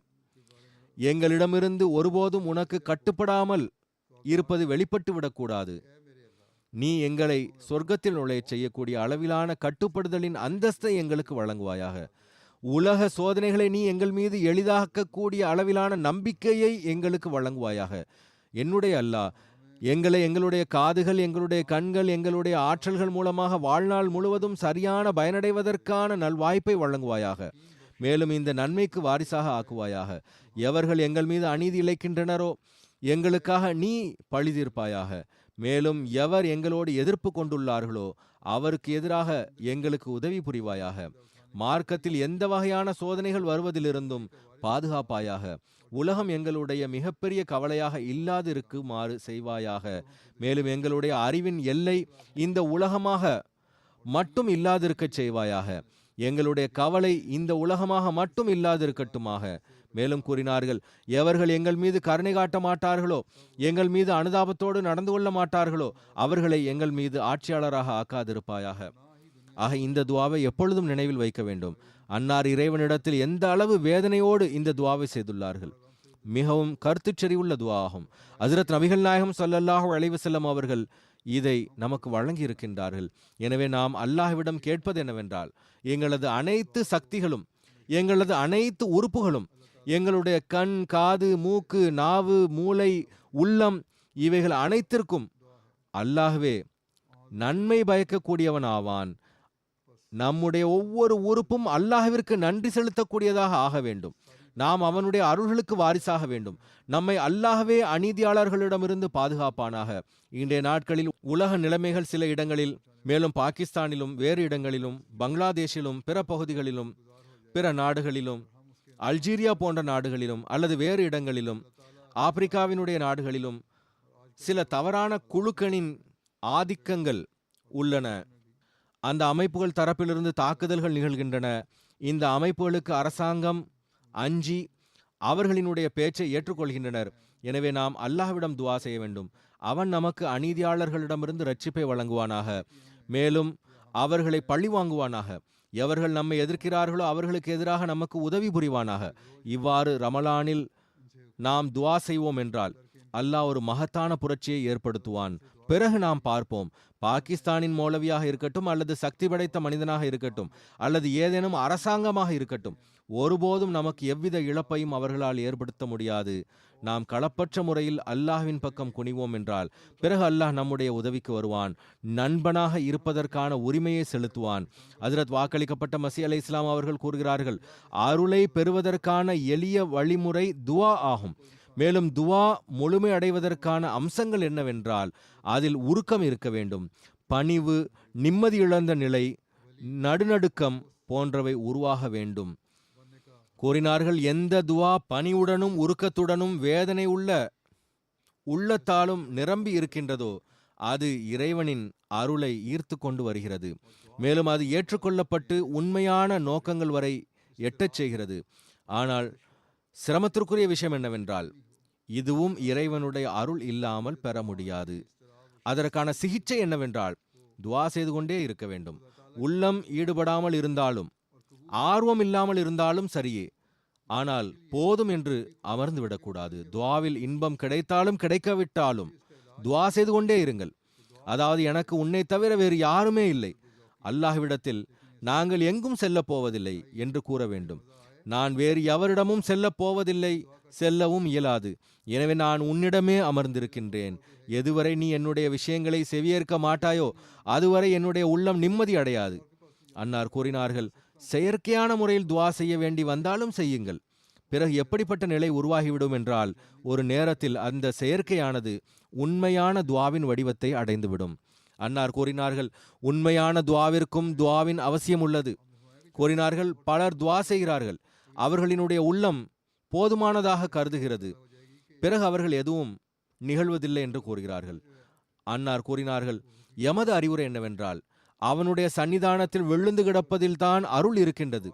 எங்களிடமிருந்து ஒருபோதும் உனக்கு கட்டுப்படாமல் இருப்பது வெளிப்பட்டு விடக்கூடாது. நீ எங்களை சொர்க்கத்தில் நுழைய செய்யக்கூடிய அளவிலான கட்டுப்படுதலின் அந்தஸ்தை எங்களுக்கு வழங்குவாயாக. உலக சோதனைகளை நீ எங்கள் மீது எளிதாக்கக்கூடிய அளவிலான நம்பிக்கையை எங்களுக்கு வழங்குவாயாக. என்னுடைய அல்லாஹ், எங்களை எங்களுடைய காதுகள், எங்களுடைய கண்கள், எங்களுடைய ஆற்றல்கள் மூலமாக வாழ்நாள் முழுவதும் சரியான பயனடைவதற்கான நல்வாய்ப்பை வழங்குவாயாக. மேலும் இந்த நன்மைக்கு வாரிசாக ஆக்குவாயாக. எவர்கள் எங்கள் மீது அநீதி இழைக்கின்றனரோ எங்களுக்காக நீ பழி தீர்ப்பாயாக. மேலும் எவர் எங்களோடு எதிர்ப்பு கொண்டுள்ளார்களோ அவருக்கு எதிராக எங்களுக்கு உதவி புரிவாயாக. மார்க்கத்தில் எந்த வகையான சோதனைகள் வருவதிலிருந்தும் பாதுகாப்பாயாக. உலகம் எங்களுடைய மிகப்பெரிய கவலையாக இல்லாதிருக்குமாறு செய்வாயாக. மேலும் எங்களுடைய அறிவின் எல்லை இந்த உலகமாக மட்டும் இல்லாதிருக்கச் செய்வாயாக. எங்களுடைய கவலை இந்த உலகமாக மட்டும் இல்லாதிருக்கட்டுமாக. மேலும் கூறினார்கள், எவர்கள் எங்கள் மீது கருணை காட்ட மாட்டார்களோ, எங்கள் மீது அனுதாபத்தோடு நடந்து கொள்ள மாட்டார்களோ அவர்களை எங்கள் மீது ஆட்சியாளராக ஆக்காதிருப்பாயாக. ஆக இந்த துவாவை எப்பொழுதும் நினைவில் வைக்க வேண்டும். அன்னார் இறைவனிடத்தில் எந்த அளவு வேதனையோடு இந்த துவாவை செய்துள்ளார்கள். மிகவும் கருத்துச்செறிவுள்ள துவா ஆகும். ஹஜ்ரத் நபிகள் நாயகம் ஸல்லல்லாஹு அலைஹி வஸல்லம் அவர்கள் இதை நமக்கு வழங்கி இருக்கின்றார்கள். எனவே நாம் அல்லாஹ்விடம் கேட்பது என்னவென்றால், எங்களது அனைத்து சக்திகளும், எங்களது அனைத்து உறுப்புகளும், எங்களுடைய கண், காது, மூக்கு, நாவு, மூளை, உள்ளம், இவைகள் அனைத்திற்கும் அல்லாஹ்வே நன்மை பயக்கக்கூடியவன் ஆவான். நம்முடைய ஒவ்வொரு உறுப்பும் அல்லாஹ்விற்கு நன்றி செலுத்தக்கூடியதாக ஆக வேண்டும். நாம் அவனுடைய அருள்களுக்கு வாரிசாக வேண்டும். நம்மை அல்லாஹ்வே அநீதியாளர்களிடமிருந்து பாதுகாப்பானாக. இன்றைய நாட்களில் உலக நிலைமைகள் சில இடங்களில், மேலும் பாகிஸ்தானிலும் வேறு இடங்களிலும், பங்களாதேஷிலும் பிற பகுதிகளிலும் பிற நாடுகளிலும், அல்ஜீரியா போன்ற நாடுகளிலும் அல்லது வேறு இடங்களிலும், ஆப்பிரிக்காவினுடைய நாடுகளிலும் சில தவறான குழுக்களின் ஆதிக்கங்கள் உள்ளன. அந்த அமைப்புகள் தரப்பிலிருந்து தாக்குதல்கள் நிகழ்கின்றன. இந்த அமைப்புகளுக்கு அரசாங்கம் அஞ்சி அவர்களினுடைய பேச்சை ஏற்றுக்கொள்கின்றனர். எனவே நாம் அல்லாஹ்விடம் துவா செய்ய வேண்டும். அவன் நமக்கு அநீதியாளர்களிடமிருந்து ரட்சிப்பை வழங்குவானாக. மேலும் அவர்களை பழி வாங்குவானாக. எவர்கள் நம்மை எதிர்க்கிறார்களோ அவர்களுக்கு எதிராக நமக்கு உதவி புரிவானாக. இவ்வாறு ரமலானில் நாம் துவா செய்வோம் என்றால் அல்லாஹ் ஒரு மகத்தான புரட்சியை ஏற்படுத்துவான். பிறகு நாம் பார்ப்போம், பாகிஸ்தானின் மௌலவியாக இருக்கட்டும் அல்லது சக்தி படைத்த மனிதனாக இருக்கட்டும் அல்லது ஏதேனும் அரசாங்கமாக இருக்கட்டும், ஒருபோதும் நமக்கு எவ்வித இழப்பையும் அவர்களால் ஏற்படுத்த முடியாது. நாம் களப்பற்ற முறையில் அல்லாஹ்வின் பக்கம் குனிவோம் என்றால் பிறகு அல்லாஹ் நம்முடைய உதவிக்கு வருவான். நண்பனாக இருப்பதற்கான உரிமையை செலுத்துவான். ஹஜ்ரத் வாக்களிக்கப்பட்ட மஸீஹ் அலைஹிஸ்ஸலாம் அவர்கள் கூறுகிறார்கள், அருளை பெறுவதற்கான எளிய வழிமுறை துவா ஆகும். மேலும் துவா முழுமை அடைவதற்கான அம்சங்கள் என்னவென்றால் அதில் உருக்கம் இருக்க வேண்டும். பணிவு, நிம்மதி இழந்த நிலை, நடுநடுக்கம் போன்றவை உருவாக வேண்டும். கூறினார்கள், எந்த துவா பணிவுடனும் உருக்கத்துடனும் வேதனை உள்ளத்தாலும் நிரம்பி இருக்கின்றதோ அது இறைவனின் அருளை ஈர்த்து கொண்டு வருகிறது. மேலும் அது ஏற்றுக்கொள்ளப்பட்டு உண்மையான நோக்கங்கள் வரை எட்டச் செய்கிறது. ஆனால் சிரமத்திற்குரிய விஷயம் என்னவென்றால் இதுவும் இறைவனுடைய அருள் இல்லாமல் பெற முடியாது. அதற்கான சிகிச்சை என்னவென்றால் துவா செய்து கொண்டே இருக்க வேண்டும். உள்ளம் ஈடுபடாமல் இருந்தாலும், ஆர்வம் இல்லாமல் இருந்தாலும் சரியே, ஆனால் போதும் என்று அமர்ந்து விடக்கூடாது. துவாவில் இன்பம் கிடைத்தாலும் கிடைக்காவிட்டாலும் துவா செய்து கொண்டே இருங்கள். அதாவது, எனக்கு உன்னை தவிர வேறு யாருமே இல்லை, அல்லாஹ்விடத்தில் நாங்கள் எங்கும் செல்ல போவதில்லை என்று கூற வேண்டும். நான் வேறு எவரிடமும் செல்ல போவதில்லை, செல்லவும் இயலாது. எனவே நான் உன்னிடமே அமர்ந்திருக்கின்றேன். எதுவரை நீ என்னுடைய விஷயங்களை செவியேற்க மாட்டாயோ அதுவரை என்னுடைய உள்ளம் நிம்மதி அடையாது. அன்னார் கூறினார்கள், செயற்கையான முறையில் துவா செய்ய வேண்டி வந்தாலும் செய்யுங்கள். பிறகு எப்படிப்பட்ட நிலை உருவாகிவிடும் என்றால் ஒரு நேரத்தில் அந்த செயற்கையானது உண்மையான துவாவின் வடிவத்தை அடைந்துவிடும். அன்னார் கூறினார்கள், உண்மையான துவாவிற்கும் துவாவின் அவசியம் உள்ளது. கூறினார்கள், பலர் துவா செய்கிறார்கள், அவர்களினுடைய உள்ளம் போதுமானதாக கருதுகிறது, பிறகு அவர்கள் எதுவும் நிகழ்வதில்லை என்று கூறுகிறார்கள். அன்னார் கூறினார்கள், எமது அறிவுரை என்னவென்றால் அவனுடைய சன்னிதானத்தில் விழுந்து கிடப்பதில்தான் அருள் இருக்கின்றது,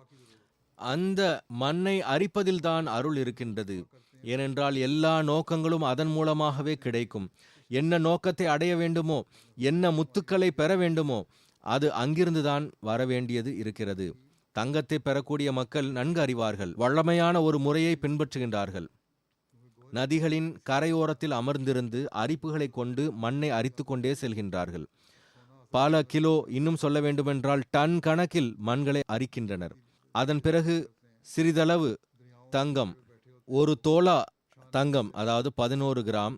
அந்த மண்ணை அரிப்பதில்தான் அருள் இருக்கின்றது. ஏனென்றால் எல்லா நோக்கங்களும் அதன் மூலமாகவே கிடைக்கும். என்ன நோக்கத்தை அடைய வேண்டுமோ, என்ன முத்துக்களை பெற வேண்டுமோ அது அங்கிருந்துதான் வரவேண்டியது இருக்கிறது. தங்கத்தை பெறக்கூடிய மக்கள் நன்கு அறிவார்கள். வழமையான ஒரு முறையை பின்பற்றுகின்றார்கள். நதிகளின் கரையோரத்தில் அமர்ந்திருந்து அரிப்புகளை கொண்டு மண்ணை அரித்து கொண்டே செல்கின்றார்கள். பல கிலோ, இன்னும் சொல்ல வேண்டுமென்றால் டன் கணக்கில் மண்களை அரிக்கின்றனர். அதன் பிறகு சிறிதளவு தங்கம், ஒரு தோலா தங்கம், அதாவது 11 கிராம்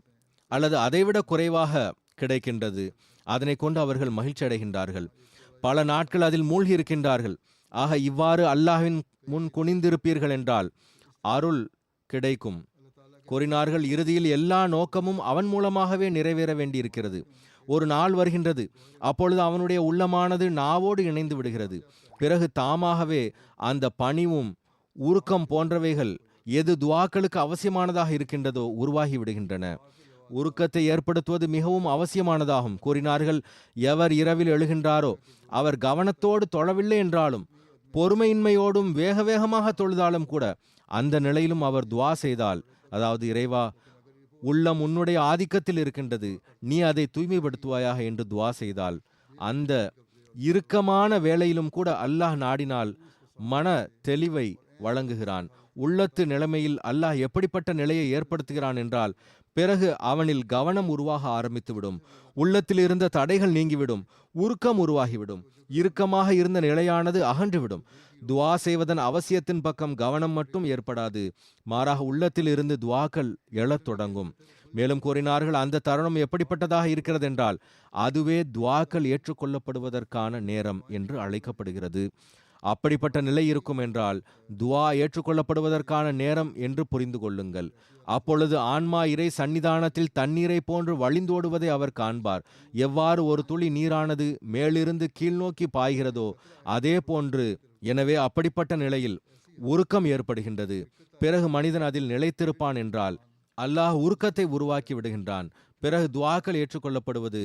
அல்லது அதைவிட குறைவாக கிடைக்கின்றது. அதனை கொண்டு அவர்கள் மகிழ்ச்சி அடைகின்றார்கள். பல நாட்கள் அதில் மூழ்கி இருக்கின்றார்கள். ஆக இவ்வாறு அல்லாஹ்வின் முன் குனிந்திருப்பீர்கள் என்றால் அருள் கிடைக்கும். கூறினார்கள், இறுதியில் எல்லா நோக்கமும் அவன் மூலமாகவே நிறைவேற வேண்டியிருக்கிறது. ஒரு நாள் வருகின்றது, அப்பொழுது அவனுடைய உள்ளமானது நாவோடு இணைந்து விடுகிறது. பிறகு தாமாகவே அந்த பணிவும் உருக்கம் போன்றவைகள் எது துஆக்களுக்கு அவசியமானதாக இருக்கின்றதோ உருவாகி விடுகின்றன. உருக்கத்தை ஏற்படுத்துவது மிகவும் அவசியமானதாகும். கூறினார்கள், எவர் இரவில் எழுகின்றாரோ அவர் கவனத்தோடு தொழவில்லை என்றாலும் பொறுமையின்மையோடும் வேக வேகமாக தொழுதாலும் கூட அந்த நிலையிலும் அவர் துஆ செய்தால், அதாவது இறைவா, உள்ளம் உன்னுடைய ஆதிக்கத்தில் இருக்கின்றது, நீ அதை தூய்மைப்படுத்துவாயாக என்று துஆ செய்தால், அந்த இறுக்கமான வேளையிலும் கூட அல்லாஹ் நாடினால் மன தெளிவை வழங்குகிறான். உள்ளத்து நிலைமையில் அல்லாஹ் எப்படிப்பட்ட நிலையை ஏற்படுத்துகிறான் என்றால், பிறகு அவனில் கவனம் உருவாக ஆரம்பித்துவிடும். உள்ளத்தில் இருந்த தடைகள் நீங்கிவிடும். உருக்கம் உருவாகிவிடும். இறுக்கமாக இருந்த நிலையானது அகன்றுவிடும். துஆ செய்வதன் அவசியத்தின் பக்கம் கவனம் மட்டும் ஏற்படாது, மாறாக உள்ளத்தில் இருந்து துஆக்கள் எழத் தொடங்கும். மேலும் கூறினார்கள், அந்த தருணம் எப்படிப்பட்டதாக இருக்கிறது என்றால் அதுவே துஆக்கள் ஏற்றுக்கொள்ளப்படுவதற்கான நேரம் என்று அழைக்கப்படுகிறது. அப்படிப்பட்ட நிலை இருக்கும் என்றால் துஆ ஏற்றுக்கொள்ளப்படுவதற்கான நேரம் என்று புரிந்து கொள்ளுங்கள். அப்பொழுது ஆன்மா இறை சன்னிதானத்தில் தண்ணீரை போன்று வழிந்தோடுவதை அவர் காண்பார். எவ்வாறு ஒரு துளி நீரானது மேலிருந்து கீழ்நோக்கி பாய்கிறதோ அதே போன்று. எனவே அப்படிப்பட்ட நிலையில் உருக்கம் ஏற்படுகின்றது. பிறகு மனிதன் அதில் நிலைத்திருப்பான் என்றால் அல்லாஹ் உருக்கத்தை உருவாக்கி விடுகின்றான். பிறகு துஆக்கள் ஏற்றுக்கொள்ளப்படுவது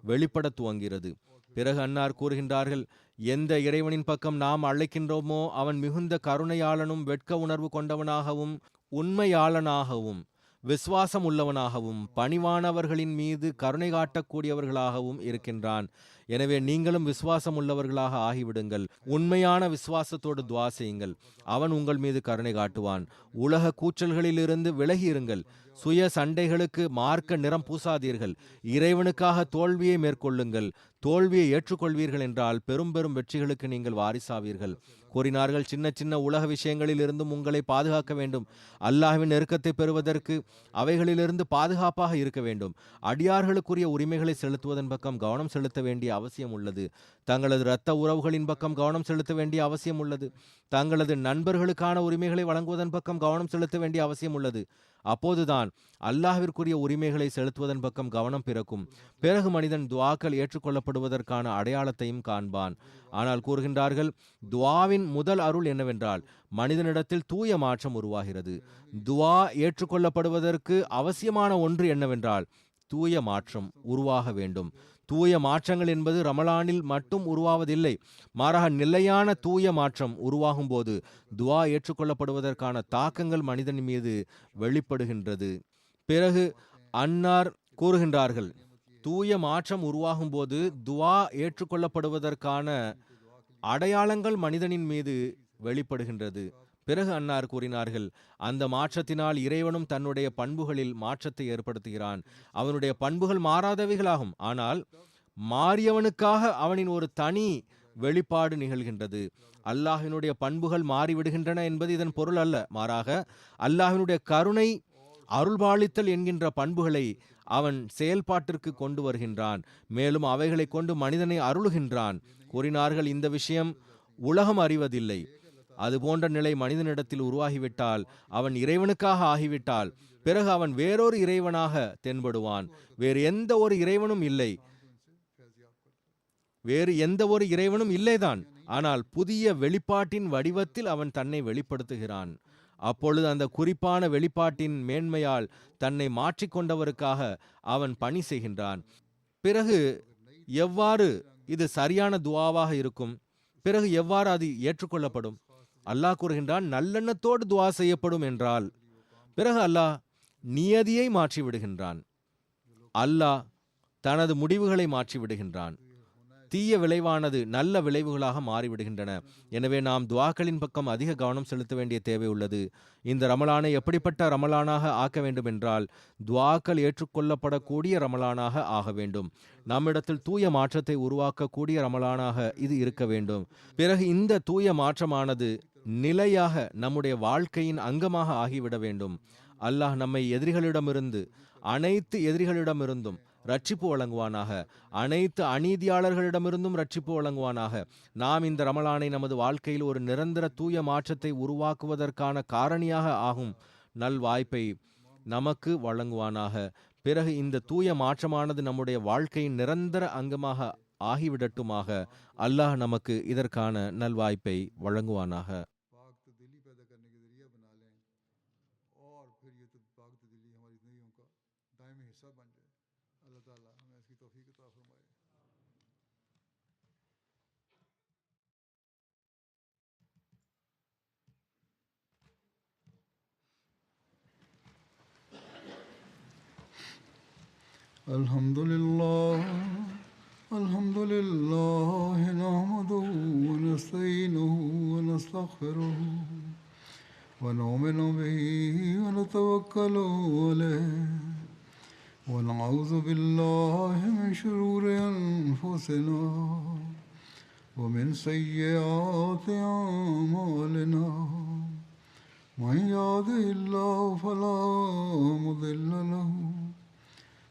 வெளிப்பட துவங்கிறது. பிறகு அன்னார் கூறுகின்றார்கள், எந்த இறைவனின் பக்கம் நாம் அழைக்கின்றோமோ அவன் மிகுந்த கருணையாளனும் வெட்க உணர்வு கொண்டவனாகவும் உண்மையாளனாகவும் விசுவாசம் உள்ளவனாகவும் பணிவானவர்களின் மீது கருணை காட்டக்கூடியவர்களாகவும் இருக்கின்றான். எனவே நீங்களும் விசுவாசம் உள்ளவர்களாக ஆகிவிடுங்கள். உண்மையான விசுவாசத்தோடு துஆ செய்யுங்கள். அவன் உங்கள் மீது கருணை காட்டுவான். உலக கூச்சல்களிலிருந்து விலகி இருங்கள். சுய சண்டைகளுக்கு மார்க்க நிறம் பூசாதீர்கள். இறைவனுக்காக தோல்வியை மேற்கொள்ளுங்கள். தோல்வியை ஏற்றுக்கொள்வீர்கள் என்றால் பெரும் பெரும் வெற்றிகளுக்கு நீங்கள் வாரிசாவீர்கள். கூறினார்கள், சின்ன சின்ன உலக விஷயங்களில் இருந்தும் உங்களை பாதுகாக்க வேண்டும். அல்லாஹ்வின் நெருக்கத்தை பெறுவதற்கு அவைகளிலிருந்து பாதுகாப்பாக இருக்க வேண்டும். அடியார்களுக்குரிய உரிமைகளை செலுத்துவதன் பக்கம் கவனம் செலுத்த வேண்டிய அவசியம் உள்ளது. தங்களது இரத்த உறவுகளின் பக்கம் கவனம் செலுத்த வேண்டிய அவசியம் உள்ளது. தங்களது நண்பர்களுக்கான உரிமைகளை வழங்குவதன் பக்கம் கவனம் செலுத்த வேண்டிய அவசியம் உள்ளது. அப்போதுதான் அல்லாஹ்விற்குரிய உரிமைகளை செலுத்துவதன் பக்கம் கவனம் பிறக்கும். பிறகு மனிதன் துஆக்கள் ஏற்றுக்கொள்ளப்படுவதற்கான அடையாளத்தையும் காண்பான். ஆனால் கூறுகின்றார்கள், துஆவின் முதல் அருள் என்னவென்றால் மனிதனிடத்தில் தூய மாற்றம் உருவாகிறது. துஆ ஏற்றுக்கொள்ளப்படுவதற்கு அவசியமான ஒன்று என்னவென்றால் தூய மாற்றம் உருவாக வேண்டும். தூய மாற்றங்கள் என்பது ரமலானில் மட்டும் உருவாவதில்லை. மாறாக நிலையான தூய மாற்றம் உருவாகும் போது துஆ ஏற்றுக்கொள்ளப்படுவதற்கான தாக்கங்கள் மனிதன் மீது வெளிப்படுகின்றது. பிறகு அன்னார் கூறுகின்றார்கள், தூய மாற்றம் உருவாகும் போது துஆ ஏற்றுக்கொள்ளப்படுவதற்கான அடையாளங்கள் மனிதனின் மீது வெளிப்படுகின்றது. பிறகு அன்னார் கூறினார்கள், அந்த மாற்றத்தினால் இறைவனும் தன்னுடைய பண்புகளில் மாற்றத்தை ஏற்படுத்துகிறான். அவனுடைய பண்புகள் மாறாதவைகளாகும். ஆனால் மாறியவனுக்காக அவனின் ஒரு தனி வெளிப்பாடு நிகழ்கின்றது. அல்லாஹ்வினுடைய பண்புகள் மாறிவிடுகின்றன என்பது இதன் பொருள் அல்ல. மாறாக அல்லாஹ்வினுடைய கருணை, அருள்பாலித்தல் என்கின்ற பண்புகளை அவன் செயல்பாட்டிற்கு கொண்டு வருகின்றான். மேலும் அவைகளை கொண்டு மனிதனை அருளுகின்றான். கூறினார்கள், இந்த விஷயம் உலகம் அறிவதில்லை. அதுபோன்ற நிலை மனிதனிடத்தில் உருவாகிவிட்டால், அவன் இறைவனுக்காக ஆகிவிட்டால், பிறகு அவன் வேறொரு இறைவனாக தென்படுவான். வேறு எந்த ஒரு இறைவனும் இல்லைதான். ஆனால் புதிய வெளிப்பாட்டின் வடிவத்தில் அவன் தன்னை வெளிப்படுத்துகிறான். அப்பொழுது அந்த குறிப்பான வெளிப்பாட்டின் மேன்மையால் தன்னை மாற்றிக்கொண்டவருக்காக அவன் பணி செய்கின்றான். பிறகு எவ்வாறு இது சரியான துஆவாக இருக்கும்? பிறகு எவ்வாறு அது ஏற்றுக்கொள்ளப்படும்? அல்லாஹ் கூறுகின்றான், நல்லெண்ணத்தோடு துஆ செய்யப்படும் என்றால் பிறகு அல்லாஹ் நியதியை மாற்றி விடுகின்றான். அல்லாஹ் தனது முடிவுகளை மாற்றி விடுகின்றான். தீய விளைவானது நல்ல விளைவுகளாக மாறிவிடுகின்றன. எனவே நாம் துஆக்களின் பக்கம் அதிக கவனம் செலுத்த வேண்டிய தேவை உள்ளது. இந்த ரமலானை எப்படிப்பட்ட ரமலானாக ஆக்க வேண்டும் என்றால் துஆக்கள் ஏற்றுக்கொள்ளப்படக்கூடிய ரமலானாக ஆக வேண்டும். நம்மிடத்தில் தூய மாற்றத்தை உருவாக்கக்கூடிய ரமலானாக இது இருக்க வேண்டும். பிறகு இந்த தூய மாற்றமானது நிலையாக நம்முடைய வாழ்க்கையின் அங்கமாக ஆகிவிட வேண்டும். அல்லாஹ் நம்மை அனைத்து எதிரிகளிடமிருந்தும் ரட்சிப்பு வழங்குவானாக. அனைத்து அநீதியாளர்களிடமிருந்தும் ரட்சிப்பு வழங்குவானாக. நாம் இந்த ரமலானை நமது வாழ்க்கையில் ஒரு நிரந்தர தூய மாற்றத்தை உருவாக்குவதற்கான காரணியாக ஆகும் நல்வாய்ப்பை நமக்கு வழங்குவானாக. பிறகு இந்த தூய மாற்றமானது நம்முடைய வாழ்க்கையின் நிரந்தர அங்கமாக ஆகிவிடட்டுமாக. அல்லாஹ் நமக்கு இதற்கான நல்வாய்ப்பை வழங்குவானாக. الحمد لله نحمده ونستعينه ونستغفره ونؤمن به ونتوكل عليه ونعوذ بالله من شرور أنفسنا ومن سيئات أعمالنا من يهده الله فلا مضل له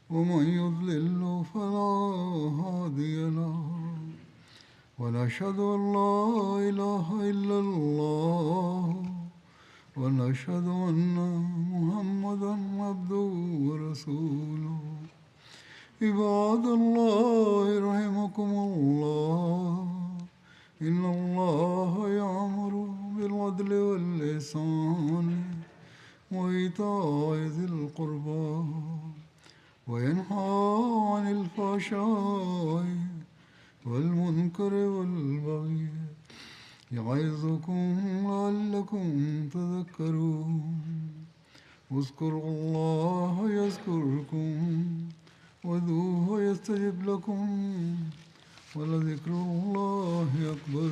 ومن يضلل فلا هادي له ونشهد أن لا إله إلا الله ونشهد أن محمدا عبده ورسوله عباد الله رحمكم الله إن الله يأمر بالعدل والإحسان وإيتاء ذي القربى وينهى عن الفحشاء والمنكر والبغي يعظكم لعلكم تذكرون اذكروا الله يذكركم وادعوه يستجب لكم ولذكر الله أكبر.